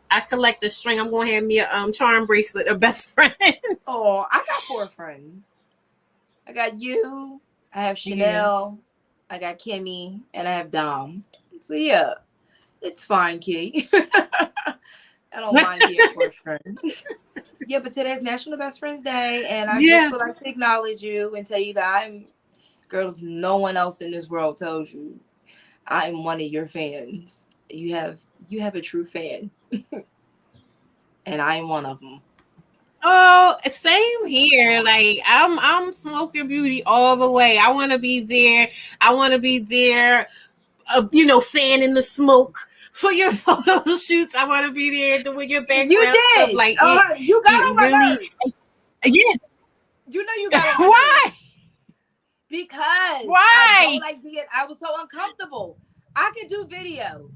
the string. I'm gonna have me a charm bracelet of best friends. Oh, I got 4 friends. I got you. I have Yeah. Chanel. I got Kimmy, and I have Dom. So yeah, it's fine, Key. I don't mind being first friend. Yeah, but today's National Best Friends Day, and I just Yeah. would like to acknowledge you and tell you that I'm, girl, if no one else in this world tells you, I am one of your fans. You have a true fan, and I am one of them. Oh, same here. Like I'm smoking beauty all the way. I want to be there. I want to be there. Fan in the smoke for your photo shoots. I want to be there doing your You background stuff. did. Like it. You got It on my really. nerves. Yeah. You know you got on my nerves Why? because I don't Why? like being. I was so uncomfortable. I could do video.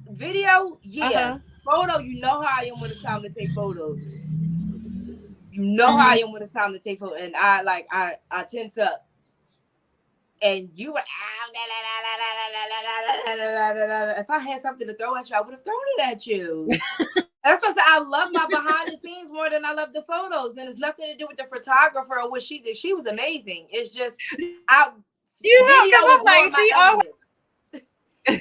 Video, Uh yeah. huh. Photo, you know how I am when it's time to take photos. You know how I Hmm. am when it's time to take photos, and I tense up. And you would, if I had something to throw at you, I would have thrown it at you. That's why I said I love my behind the scenes more than I love the photos, and it's nothing to do with the photographer or what she did. She was amazing. It's just I Because video was I'm more like my she always. element.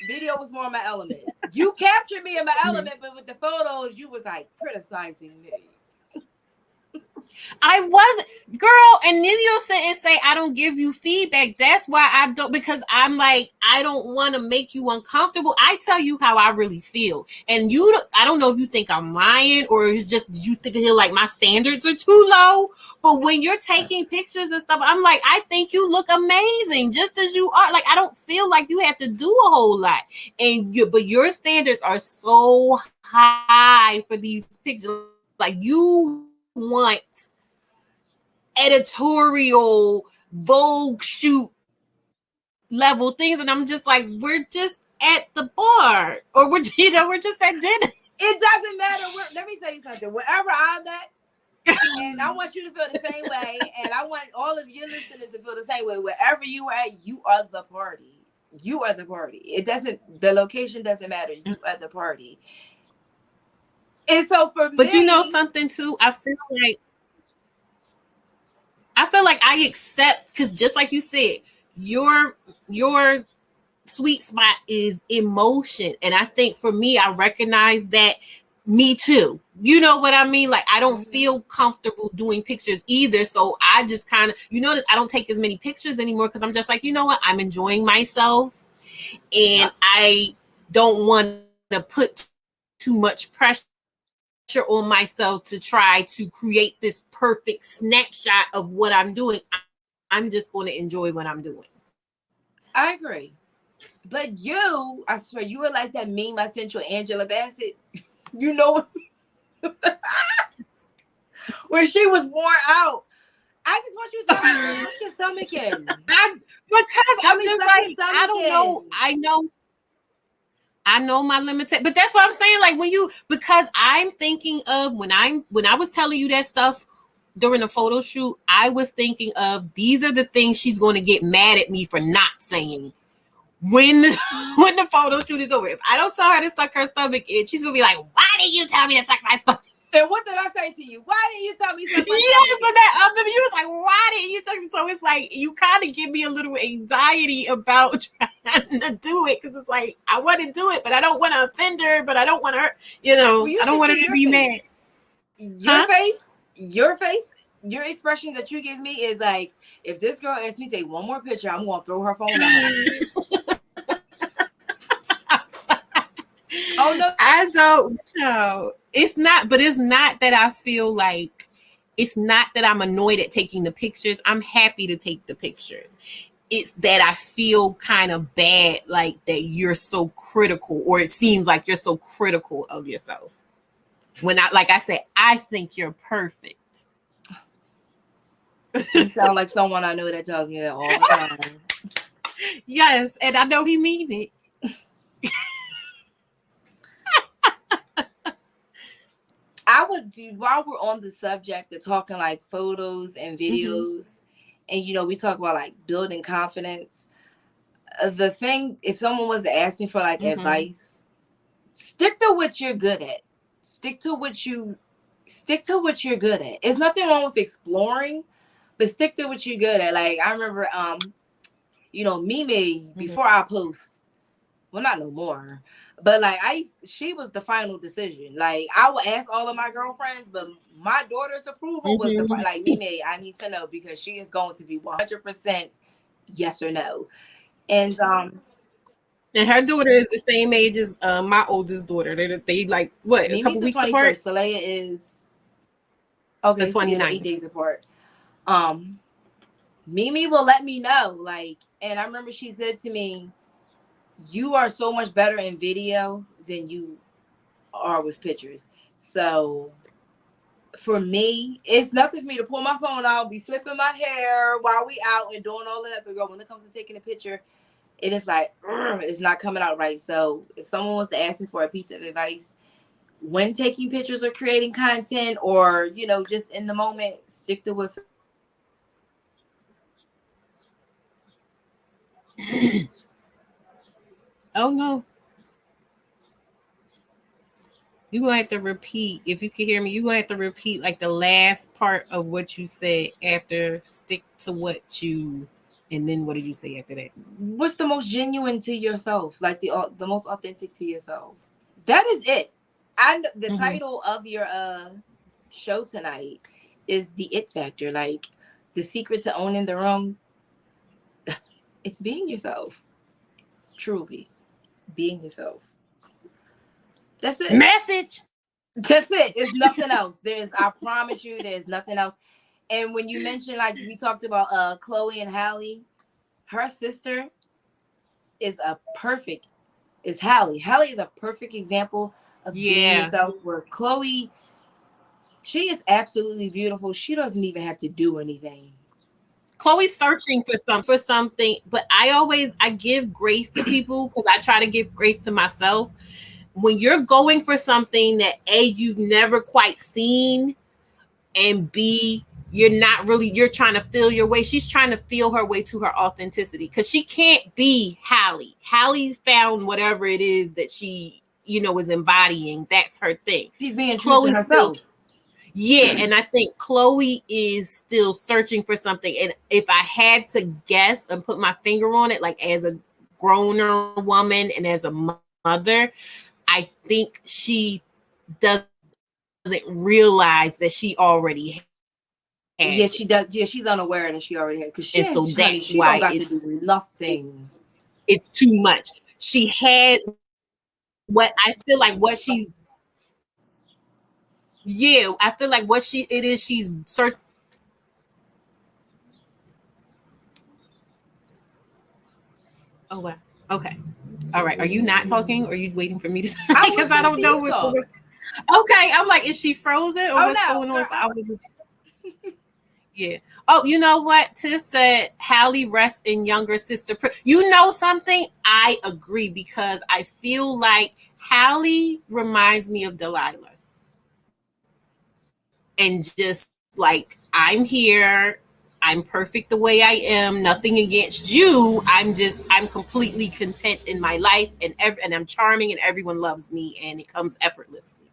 Video was more my element. You captured me in my element, but with the photos, you was like criticizing me. I wasn't, girl, and then you'll sit and say I don't give you feedback. That's why I don't, because I'm like I don't want to make you uncomfortable. I tell you how I really feel, and I don't know if you think I'm lying or it's just you feel like my standards are too low. But when you're taking pictures and stuff, I'm like I think you look amazing just as you are. Like I don't feel like you have to do a whole lot, but your standards are so high for these pictures. Like you want editorial Vogue shoot level things, and I'm just like, we're just at the bar, or we're just at dinner. It doesn't matter where. Let me tell you something. Wherever I'm at, and I want you to feel the same way, and I want all of your listeners to feel the same way. Wherever you are at, you are the party. You are the party. It doesn't. The location doesn't matter. You are the party. And so for But you know me, something too, I feel like I accept, because just like you said, your sweet spot is emotion, and I think for me, I recognize that. Me too. You know what I mean? Like I don't mhm, feel comfortable doing pictures either, so I just kind of, notice I don't take as many pictures anymore because I'm just like, you know what? I'm enjoying myself, and yep, I don't want to put too much pressure on myself to try to create this perfect snapshot of what I'm doing. I'm just going to enjoy what I'm doing. I agree. But you, I swear, you were like that meme I sent you, Angela Bassett. You know, where she was worn out. I just want you to tell me, girl, suck your stomach in. Because Tell I'm me, just suck your like, I stomach don't know. in. I know my limited, but that's what I'm saying. Like because I'm thinking of when I was telling you that stuff during the photo shoot, I was thinking of these are the things she's going to get mad at me for not saying when the, when the photo shoot is over. If I don't tell her to suck her stomach in, she's gonna be like, "Why did you tell me to suck my stomach?" And what did I say to you? Why didn't you tell me something like that? Yes, so that other you was like, why didn't you tell me? So it's like you kind of give me a little anxiety about trying to do it because it's like I want to do it, but I don't want to offend her, but I don't want her, Well, you I don't should want her see to your be mad, face. Your huh? face, your face, your expression that you give me is like, if this girl asks me to take one more picture, I'm gonna throw her phone at her. Oh no. I don't know. It's not, but it's not that I feel like it's not that I'm annoyed at taking the pictures. I'm happy to take the pictures. It's that I feel kind of bad, like that you're so critical, or it seems like you're so critical of yourself. When I, like I said, I think you're perfect. You sound like someone I know that tells me that all the time. Yes, and I know he mean it. I would do, while we're on the subject of talking like photos and Mm-hmm. videos, and we talk about like building confidence. The thing, if someone was to ask me for like Mm-hmm. advice, stick to what you're good at. Stick to what you stick to what you're good at. There's nothing wrong with exploring, but stick to what you're good at. Like I remember, Mimi Mm-hmm. before I post, well, not no more. But like she was the final decision. Like I would ask all of my girlfriends, but my daughter's approval was Mm-hmm. like Mimi. I need to know because she is going to be 100% yes or no. And And her daughter is the same age as my oldest daughter. They like what, a Mimi's couple the weeks apart? 21st. Saleya is The okay. So yeah, they're 8 days 29th. apart. Um, Mimi will let me know. Like, and I remember she said to me, "You are so much better in video than you are with pictures." So for me, it's nothing for me to pull my phone out, be flipping my hair while we out and doing all of that. But girl, when it comes to taking a picture, it is like it's not coming out right. So if someone wants to ask me for a piece of advice when taking pictures or creating content, or just in the moment, stick to what feels good. Oh no. You gonna have to repeat, if you can hear me, you gonna have to repeat like the last part of what you said after stick to what you, and then what did you say after that? What's the most genuine to yourself, like the most authentic to yourself? That is it. And the Mm-hmm. title of your show tonight is the it factor. Like the secret to owning the room, it's being yourself. Truly being yourself. That's it. Message. That's it. It's nothing else. I promise you, there's nothing else. And when you mentioned, like we talked about Chloe and Hallie, her sister is a perfect is Hallie. Hallie is a perfect example of being Yeah. yourself, where Chloe, she is absolutely beautiful. She doesn't even have to do anything. Chloe's searching for something, but I give grace to people because I try to give grace to myself. When you're going for something that A, you've never quite seen, and B, you're trying to feel your way. She's trying to feel her way to her authenticity because she can't be Hallie. Hallie's found whatever it is that she, is embodying. That's her thing. She's being true to Chloe's still, herself. yeah, and I think Chloe is still searching for something. And if I had to guess and put my finger on it, like as a growner woman and as a mother, I think she doesn't realize that she already has it. Yeah, she does. Yeah, she's unaware that she already had, And because so that's honey, why she don't got to do nothing. it's too much. She had what I feel like what she's, yeah, I feel like what she's searching. Oh wow. Okay. All right. Are you not talking or are you waiting for me to I'm because I listening don't to know you what's going. talk. Okay. I'm like, is she frozen or Oh what's no, going on? girl. So I was, yeah. Oh, you know what? Tiff said Hallie rests in younger sister. You know something? I agree because I feel like Hallie reminds me of Delilah. And just like, I'm here. I'm perfect the way I am. Nothing against you. I'm completely content in my life, and I'm charming, and everyone loves me, and it comes effortlessly.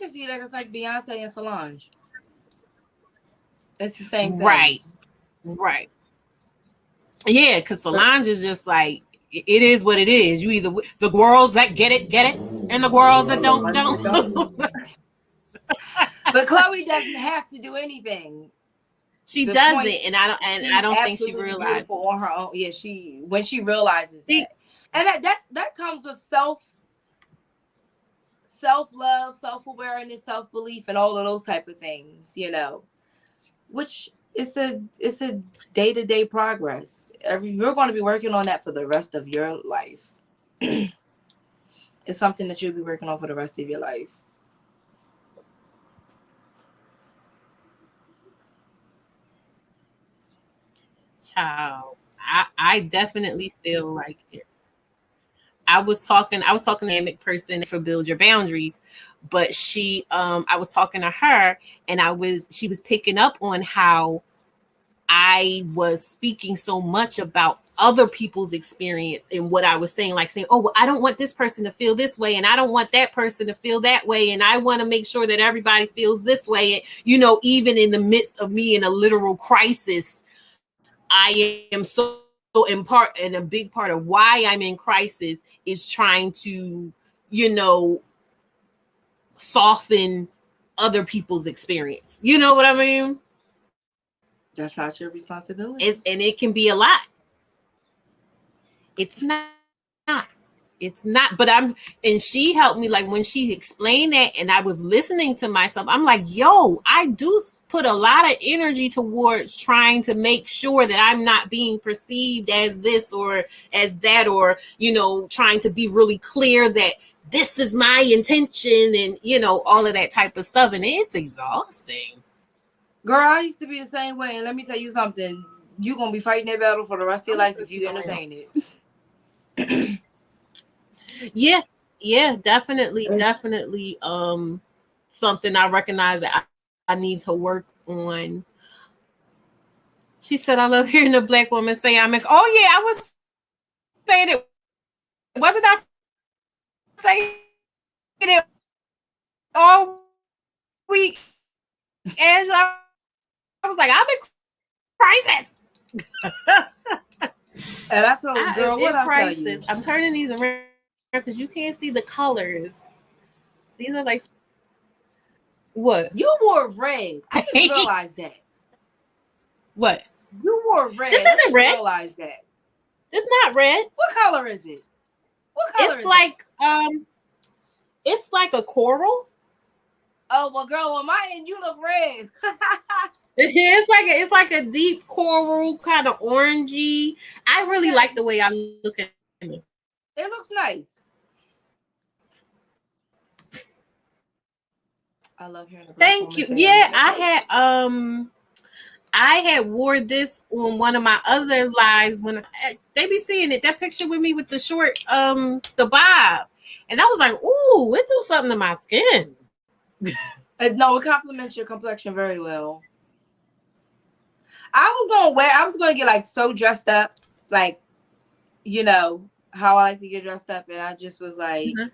can see that. It's like Beyonce and Solange. It's the same thing. Right, right. Yeah, because But Solange is just like it is what it is. You either the girls that get it, and the girls that and the don't ones don't. that don't. But Chloe doesn't have to do anything. She The doesn't, point, and I she's don't think she absolutely realized. beautiful on her own. Yeah, she when she realizes She, that, and that comes with self love, self awareness, self belief, and all of those type of things. Which it's a day-to-day progress. You're going to be working on that for the rest of your life. It's something that you'll be working on for the rest of your life. child, I definitely feel like it. I was talking to a dynamic person for Build Your Boundaries, but I was talking to her, and she was picking up on how I was speaking so much about other people's experience and what I was saying, like saying, oh, well, I don't want this person to feel this way, and I don't want that person to feel that way, and I want to make sure that everybody feels this way. And, even in the midst of me in a literal crisis, I am so in part, and a big part of why I'm in crisis is trying to, you know, soften other people's experience. You know what I mean? That's not your responsibility. And it can be a lot. It's not. It's not. But and she helped me, like when she explained that, and I was listening to myself. I'm like, yo, I do put a lot of energy towards trying to make sure that I'm not being perceived as this or as that, or, trying to be really clear that this is my intention, and, all of that type of stuff. And it's exhausting. Girl, I used to be the same way, and let me tell you something. You're gonna be fighting that battle for the rest of your life if you entertain it. Yeah, yeah, definitely, It's, definitely. Something I recognize that I need to work on. She said, "I love hearing a black woman say I'm." Oh yeah, I was saying it. Wasn't I saying it all week? And I was like, I'm in crisis. and I I told am girl, in what I tell crisis. you? I'm turning these around because you can't see the colors. These are like what? You wore red. I just realized that. What? You wore This red. I isn't just red. realized that. It's not red. What color is it? What color It's is that? like it's like a coral. Oh well, girl, on my end you look red. It's like a deep coral, kind of orangey. I really like Okay, the way I look at it. it looks nice. I love hearing a black Thank woman you. say I'm Yeah, in crisis. I had wore this on one of my other lives when they be seeing it. That picture with me with the short the bob, and I was like, ooh, it do something to my skin. No, it complements your complexion very well. I was gonna get like so dressed up, like how I like to get dressed up, and I just was like, Mhm.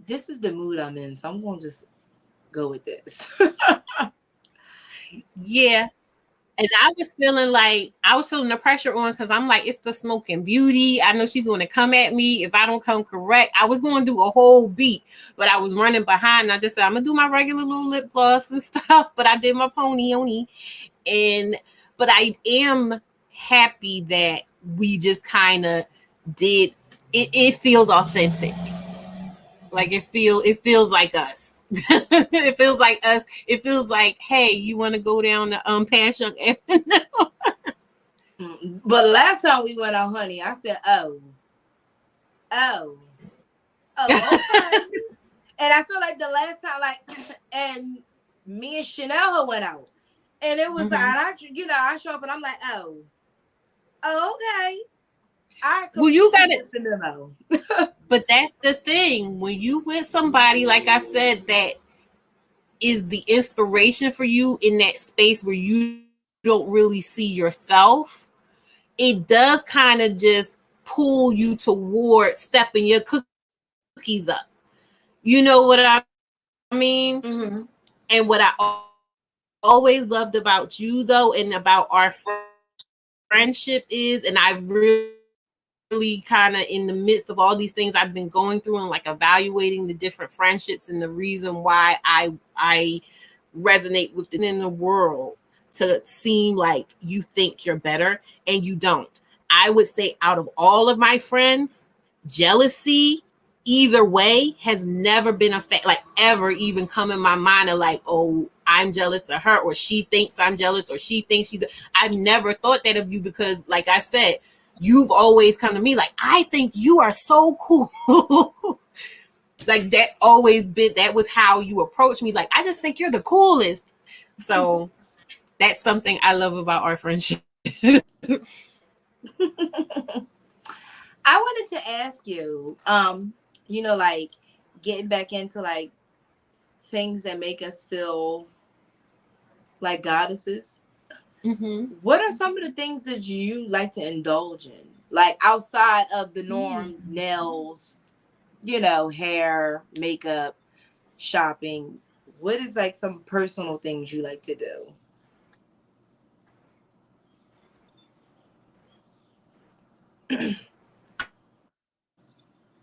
this is the mood I'm in, so I'm gonna just go with this. Yeah, and I was feeling the pressure on because I'm like, it's the smoking beauty. I know she's going to come at me if I don't come correct. I was going to do a whole beat, but I was running behind. I just said I'm gonna do my regular little lip gloss and stuff, but I did my pony oni, and but I am happy that we just kind of did. It feels authentic. Like it feels like us. It feels like us. It feels like, hey, you want to go down to Passion Avenue? But last time we went out, honey, I said, oh, oh, okay. And I feel like the last time, like, and me and Chanel went out, and it was like, Hmm. I show up and I'm like, oh, okay. I Well, you completely got it. missed the memo. But that's the thing. When you with somebody, like I said, that is the inspiration for you in that space where you don't really see yourself, it does kind of just pull you toward stepping your cookies up. You know what I mean? mean? Mm-hmm. And what I always loved about you, though, and about our friendship is, and I really kind of, in the midst of all these things I've been going through and like evaluating the different friendships and the reason why I resonate with the in the world to seem like you think you're better and you don't. I would say out of all of my friends, jealousy either way has never been a fact, like ever even come in my mind of like, oh, I'm jealous of her, or she thinks I'm jealous, or she thinks she's. I've never thought that of you because, like I said, you've always come to me like, I think you are so cool. Like that's always been, that was how you approach me. Like, I just think you're the coolest. So that's something I love about our friendship. I wanted to ask you, like getting back into like things that make us feel like goddesses. Mm-hmm. What are some of the things that you like to indulge in? Like outside of the norm, nails, hair, makeup, shopping. What is like some personal things you like to do?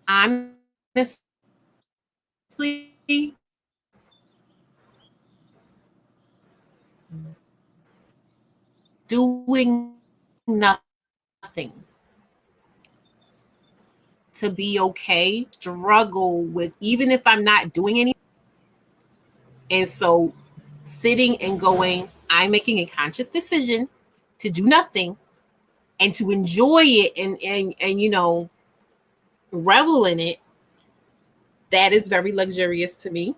Honestly, doing nothing to be okay, struggle with, even if I'm not doing anything. And so sitting and going, I'm making a conscious decision to do nothing and to enjoy it and revel in it. That is very luxurious to me.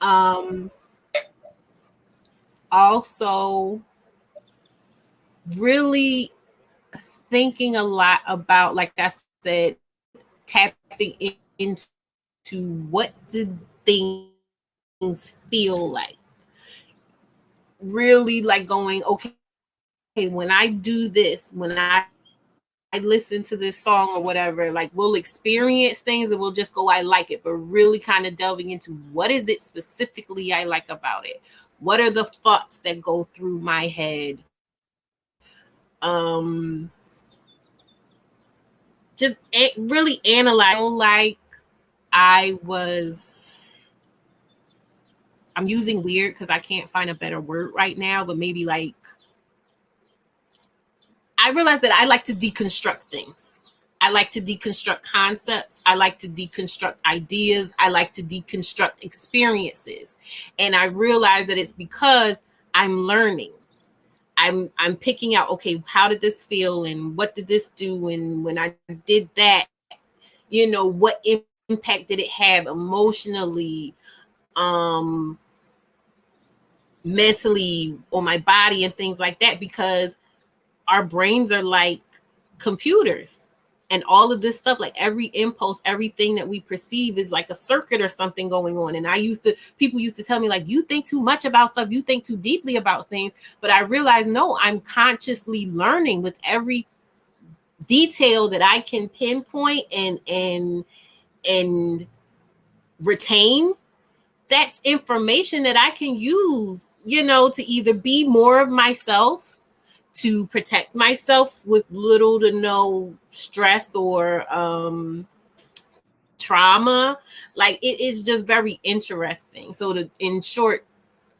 Um Also really thinking a lot about, like I said, tapping into what do things feel like. Really like going, okay, when I do this, when I listen to this song or whatever, like we'll experience things and we'll just go, I like it, but really kind of delving into what is it specifically I like about it? What are the thoughts that go through my head? Just really analyze. I was I'm using weird because I can't find a better word right now, but maybe like I realized that I like to deconstruct things. I like to deconstruct concepts. I like to deconstruct ideas. I like to deconstruct experiences. And I realize that it's because I'm learning. I'm picking out, okay, how did this feel and what did this do, and when I did that, what impact did it have emotionally, um mentally, on my body and things like that, because our brains are like computers, and all of this stuff, like every impulse, everything that we perceive is like a circuit or something going on. And people used to tell me, like, you think too much about stuff, you think too deeply about things. But I realized, no, I'm consciously learning with every detail that I can pinpoint and retain. That's information that I can use, to either be more of myself, to protect myself with little to no stress or trauma. Like, it is just very interesting. So, in short,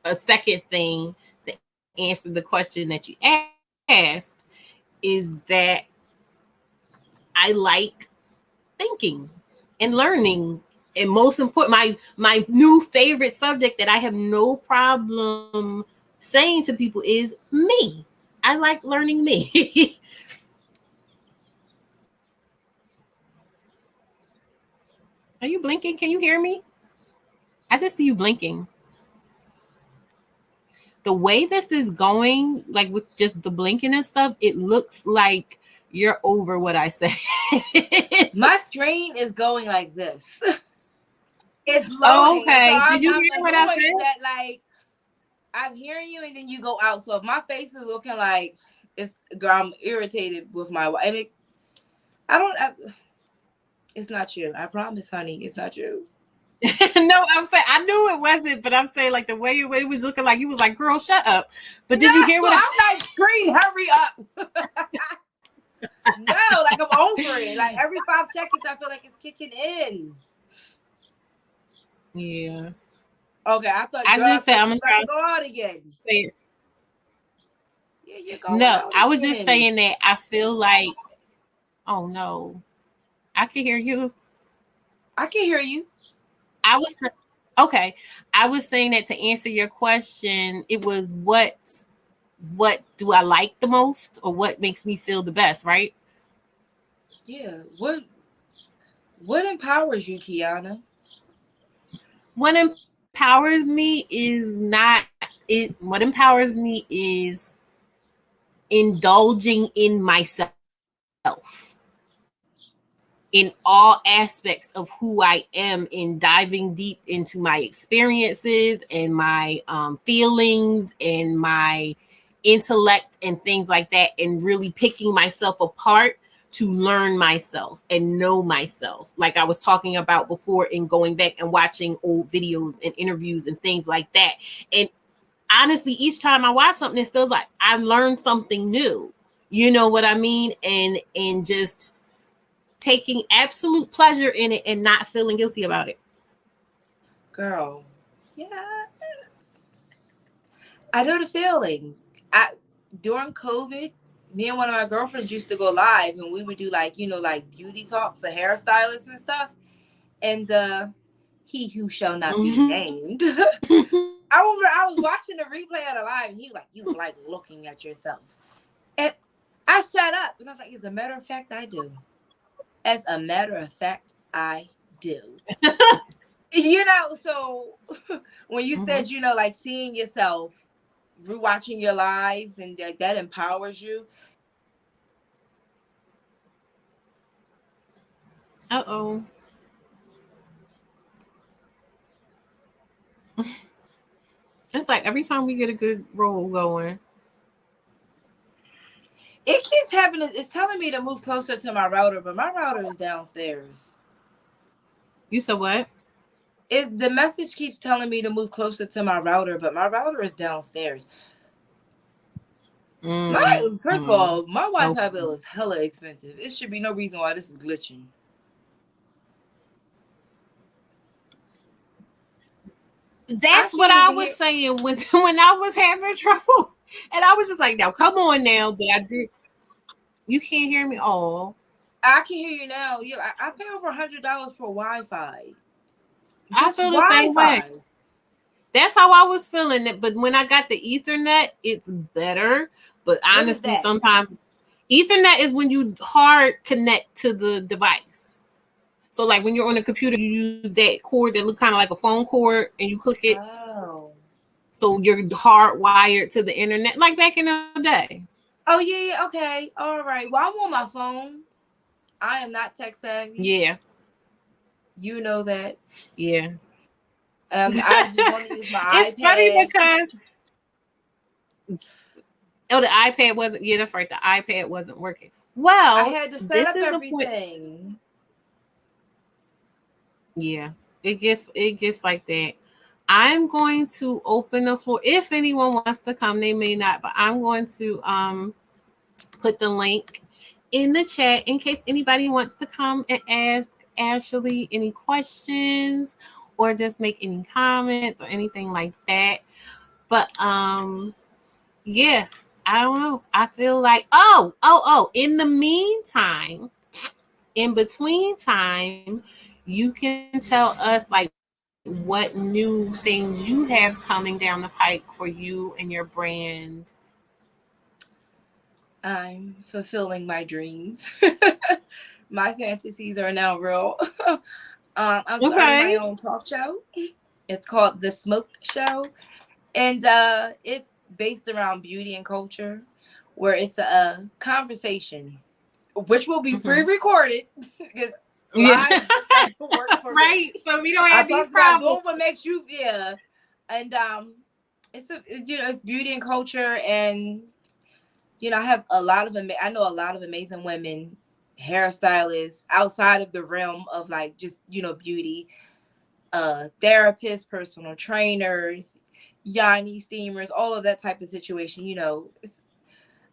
a second thing to answer the question that you asked is that I like thinking and learning. And most important, my new favorite subject that I have no problem saying to people is me. I like learning me. Are you blinking? Can you hear me? I just see you blinking. The way this is going, like with just the blinking and stuff, it looks like you're over what I said. My screen is going like this. It's Oh, loading, and so okay. Did you I'm hear what I annoyed said? that like I'm hearing you and then you go out. So if my face is looking like it's, girl, I'm irritated with my and it. I don't. It's not you. I promise, honey. It's not you. No, I'm saying I knew it wasn't, but I'm saying like the way it was looking like you was like, girl, shut up. But No, did you hear what I I'm said? like, screen, hurry up. No, like I'm over it. Like every 5 seconds, I feel like it's kicking in. Yeah. Okay, I thought, I girl, I just said thought I'm you gonna was about try to to go out again. say it. Yeah, you're going No, out I was just again. saying that I feel like, oh no, I can hear you. I can hear you. I was okay. I was saying that to answer your question, it was what do I like the most or what makes me feel the best, right? Yeah. What empowers you, Kiana? What empowers me is not it what empowers me is indulging in myself in all aspects of who I am, in diving deep into my experiences and my feelings and my intellect and things like that, and really picking myself apart to learn myself and know myself. Like I was talking about before, and going back and watching old videos and interviews and things like that. And honestly, each time I watch something, it feels like I learned something new. You know what I mean? And just taking absolute pleasure in it and not feeling guilty about it. Girl. Yeah. I know the feeling. I During COVID, me and one of my girlfriends used to go live and we would do like, like beauty talk for hairstylists and stuff. And he who shall not be named. I remember I was watching the replay of the live and he was like, you like looking at yourself. And I sat up and I was like, as a matter of fact, I do. As a matter of fact, I do. So when you said, Mm-hmm. like seeing yourself, rewatching your lives and that empowers you. Uh-oh. It's like every time we get a good roll going. It keeps happening. It's telling me to move closer to my router, but my router is downstairs. You said what? The message keeps telling me to move closer to my router, but my router is downstairs. First of Mm-hmm. all, my Wi-Fi Okay. bill is hella expensive. It should be no reason why this is glitching. I That's what can't I even was hear. saying when when I was having trouble. And I was just like, now come on now. But I did. You can't hear me. Oh, I can hear you now. I pay over $100 for Wi-Fi. I Just feel the same way. Wi-Fi. That's how I was feeling it. But when I got the Ethernet, it's better. But What is honestly, that? sometimes Ethernet is when you hard connect to the device. So like when you're on a computer, you use that cord that look kind of like a phone cord, and you click it. Oh. So you're hardwired to the internet, like back in the day. Oh yeah, yeah, okay. All right. Well, I'm on my phone. I am not tech savvy. Yeah, You know that. yeah. I just want to use my It's funny iPad. because oh, the iPad wasn't. Yeah, that's right. The iPad wasn't working. I Well, had to set this up is the point. everything. Yeah, it gets like that. I'm going to open the floor. If anyone wants to come, they may not, but I'm going to put the link in the chat in case anybody wants to come and ask Ashley any questions or just make any comments or anything like that. But yeah, I don't know. I feel like in the meantime, in between time, you can tell us like what new things you have coming down the pike for you and your brand. I'm fulfilling my dreams. My fantasies are now real. I'm starting my Okay. own talk show. It's called The Smoke Show. And it's based around beauty and culture, where it's a conversation, which will be Mm-hmm. pre-recorded because Yeah. live doesn't work for me. Right. So we don't I have these talked about problems. doing what makes you, yeah, and it's beauty and culture, and I have I know a lot of amazing women hairstylists outside of the realm of like just beauty, therapists, personal trainers, yoni steamers, all of that type of situation. It's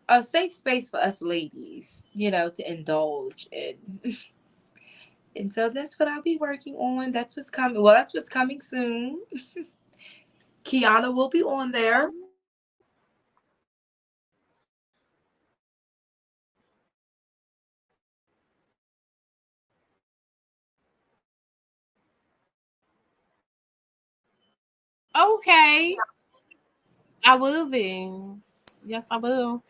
a safe space for us ladies, to indulge in. And so that's what I'll be working on. That's what's coming. Well, that's what's coming soon. Kiana will be on there. Okay, I will be. Yes, I will.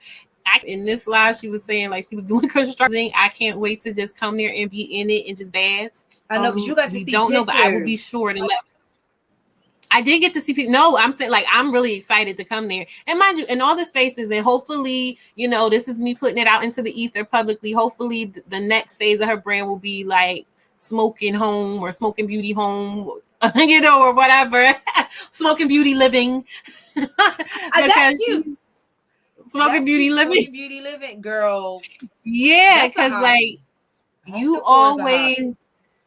In this live, she was saying like she was doing construction. I can't wait to just come there and be in it and just bask. I know because you got to We see don't know, but I will pictures. be sure to let. I did get to see people. No, I'm saying like I'm really excited to come there. And mind you, in all the spaces, and hopefully, this is me putting it out into the ether publicly. Hopefully, the next phase of her brand will be like smoking home or smoking beauty home, or whatever, smoking beauty living, That's because cute. she smoking That's beauty cute. living. Smoking beauty living, girl. Yeah, That's a because like hobby. Home you decor is a always hobby.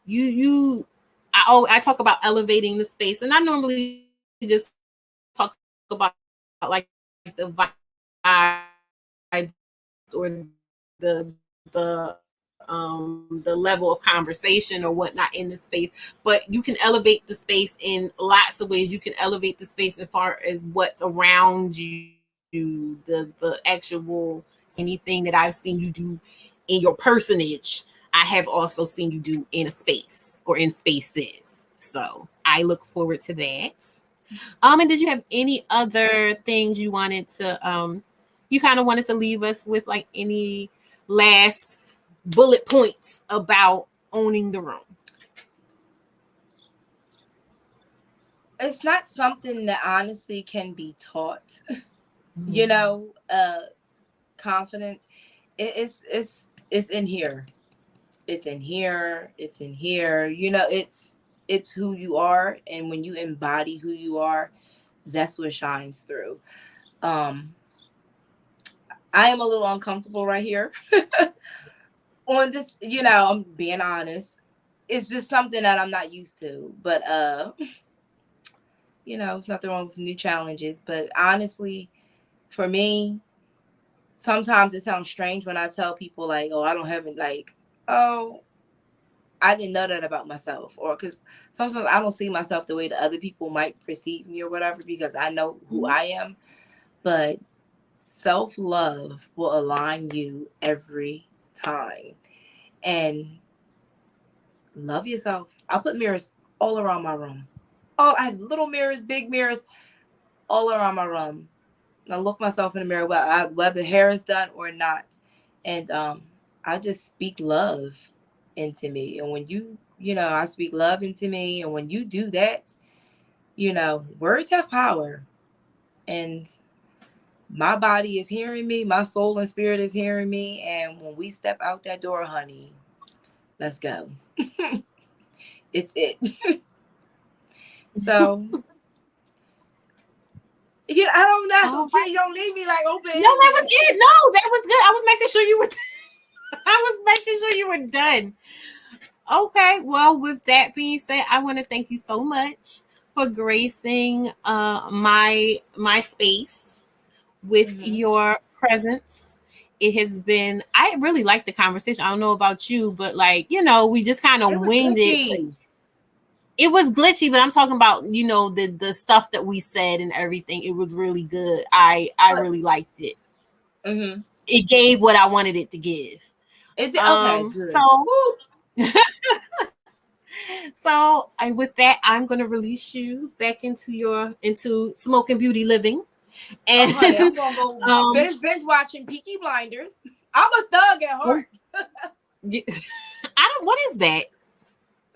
you I talk about elevating the space, and I normally just talk about like the vibes or the level of conversation or whatnot in the space. But you can elevate the space in lots of ways. You can elevate the space as far as what's around you, the actual anything that I've seen you do in your personage, I have also seen you do in a space or in spaces. So I look forward to that. And did you have any other things you wanted to you kind of wanted to leave us with, like any last bullet points about owning the room? It's not something that honestly can be taught. you Mm-hmm. know, uh, confidence. It's in here. It's in here. It's in here. It's who you are, and when you embody who you are, that's what shines through. Um, I am a little uncomfortable right here on this. I'm being honest. It's just something that I'm not used to. But it's nothing wrong with new challenges. But honestly, for me, sometimes it sounds strange when I tell people like, "Oh, I don't have it." Like, "Oh, I didn't know that about myself," or because sometimes I don't see myself the way that other people might perceive me or whatever because I know who I am. But self love will align you every time. And love yourself. I put mirrors all around my room. Oh, I have little mirrors, big mirrors all around my room. And I look myself in the mirror, whether hair is done or not. And I just speak love into me. And when I speak love into me. And when you do that, words have power. And my body is hearing me, my soul and spirit is hearing me. And when we step out that door, honey, let's go. It's it. So, I don't All know. right. You don't leave me like open No, that was ended. it. No, that was good. I was making sure you were I was making sure you were done. Okay, well, with that being said, I want to thank you so much for gracing my space with Hmm. your presence. It has been, I really like the conversation. I don't know about you, but like, we just kind of It was winged it. But glitchy. it was glitchy, but I'm talking about, the stuff that we said and everything. It was really good. I But really liked it. hmm It gave what I wanted it to give. it did. Okay, So good. Woo. so I with that, I'm gonna release you back into smoking beauty living. Oh, And honey, I'm gonna go um finish binge watching Peaky Blinders. I'm a thug at oh, heart. I don't, what is that?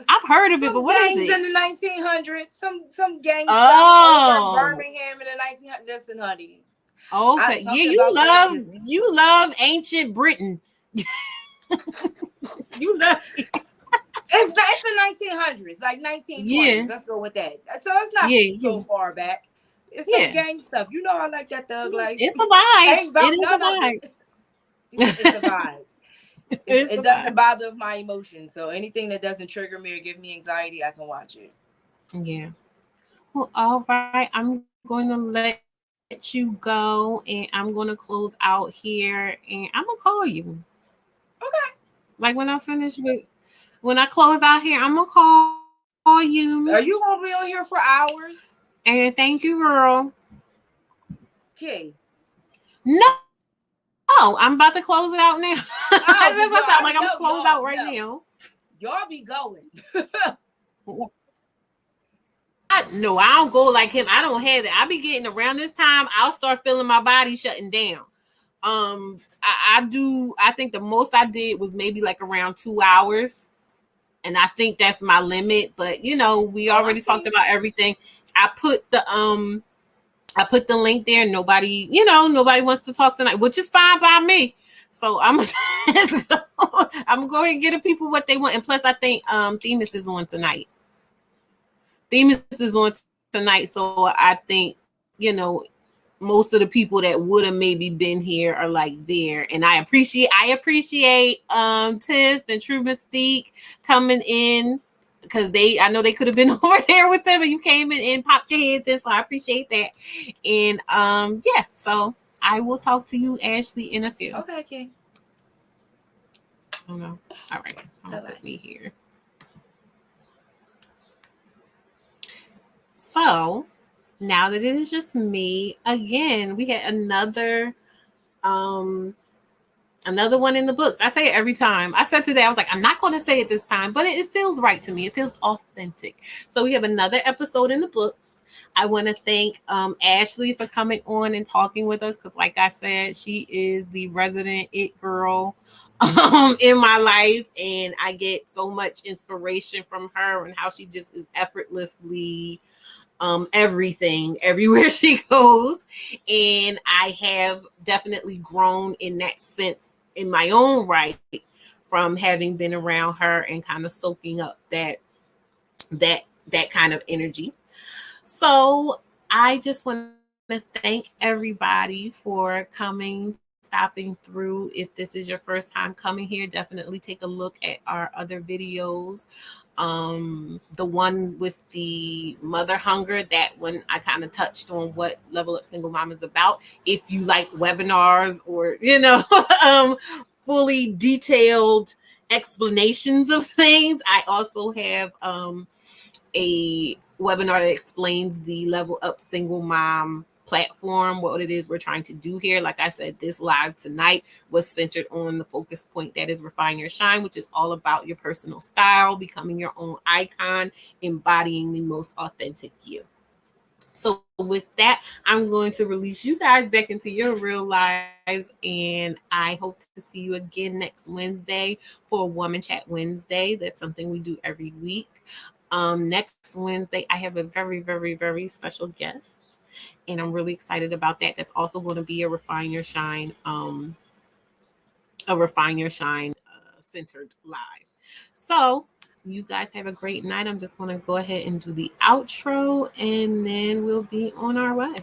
I've heard of it, but Some what is gangs it? in the 1900s, some gang stuff over in Oh, Birmingham in the 1900s. Listen, honey, I okay. Yeah, something about that just you love ancient Britain. You love it's the 1900s, like 1920s. yeah, Let's go with that. So it's not yeah, so yeah, far back. It's some yeah. gang stuff. I like that thug life. It's a vibe. Ain't It about is a none of vibe. it. It's a vibe. It's It a doesn't vibe. bother my emotions. So anything that doesn't trigger me or give me anxiety, I can watch it. Yeah. Well, all right. I'm going to let you go and I'm going to close out here and I'm going to call you. Okay. Like when I close out here, I'm going to call you. Are you gonna be on here for hours? And thank you, girl. Okay. No, I'm about to close it out now. That's what I sound like. I'm Oh, going to cause y'all, close out I right know now. y'all be going. No, I don't go like him. I don't have it. I be getting around this time. I'll start feeling my body shutting down. I do. I think the most I did was maybe like around 2 hours, and I think that's my limit. But we Oh, I already talked see. about everything. I put the um, I put the link there. Nobody wants to talk tonight, which is fine by me. So I'm I'm going to go ahead and get the people what they want. And plus, I think Themis is on tonight. Themis is on tonight, so I think most of the people that would have maybe been here are like there, and I appreciate Tiff and True Mystique coming in because I know they could have been over there with them, and you came in and popped your heads in, so I appreciate that. And yeah, so I will talk to you, Ashley, in a few. Okay, okay. Oh no, all right, I'm Bye gonna bye. put me here. So now that it is just me again, we had um another one in the books. I say it every time. I said today, I was like, I'm not going to say it this time, but it feels right to me. It feels authentic. So we have another episode in the books. I want to thank Ashley for coming on and talking with us because, like I said, she is the resident it girl in my life, and I get so much inspiration from her and how she just is effortlessly everything everywhere she goes. And I have definitely grown in that sense in my own right from having been around her and kind of soaking up that that kind of energy. So I just want to thank everybody for coming, stopping through. If this is your first time coming here, definitely take a look at our other videos. The one with the mother hunger, that one I kind of touched on what Level Up Single Mom is about. If you like webinars or fully detailed explanations of things, I also have a webinar that explains the Level Up Single Mom platform, what it is we're trying to do here. Like I said, this live tonight was centered on the focus point that is Refine Your Shine, which is all about your personal style, becoming your own icon, embodying the most authentic you. So with that, I'm going to release you guys back into your real lives, and I hope to see you again next Wednesday for Woman Chat Wednesday. That's something we do every week. Next Wednesday, I have a very, very, very special guest, and I'm really excited about that. That's also going to be a Refine Your Shine centered live. So you guys have a great night. I'm just going to go ahead and do the outro, and then we'll be on our way.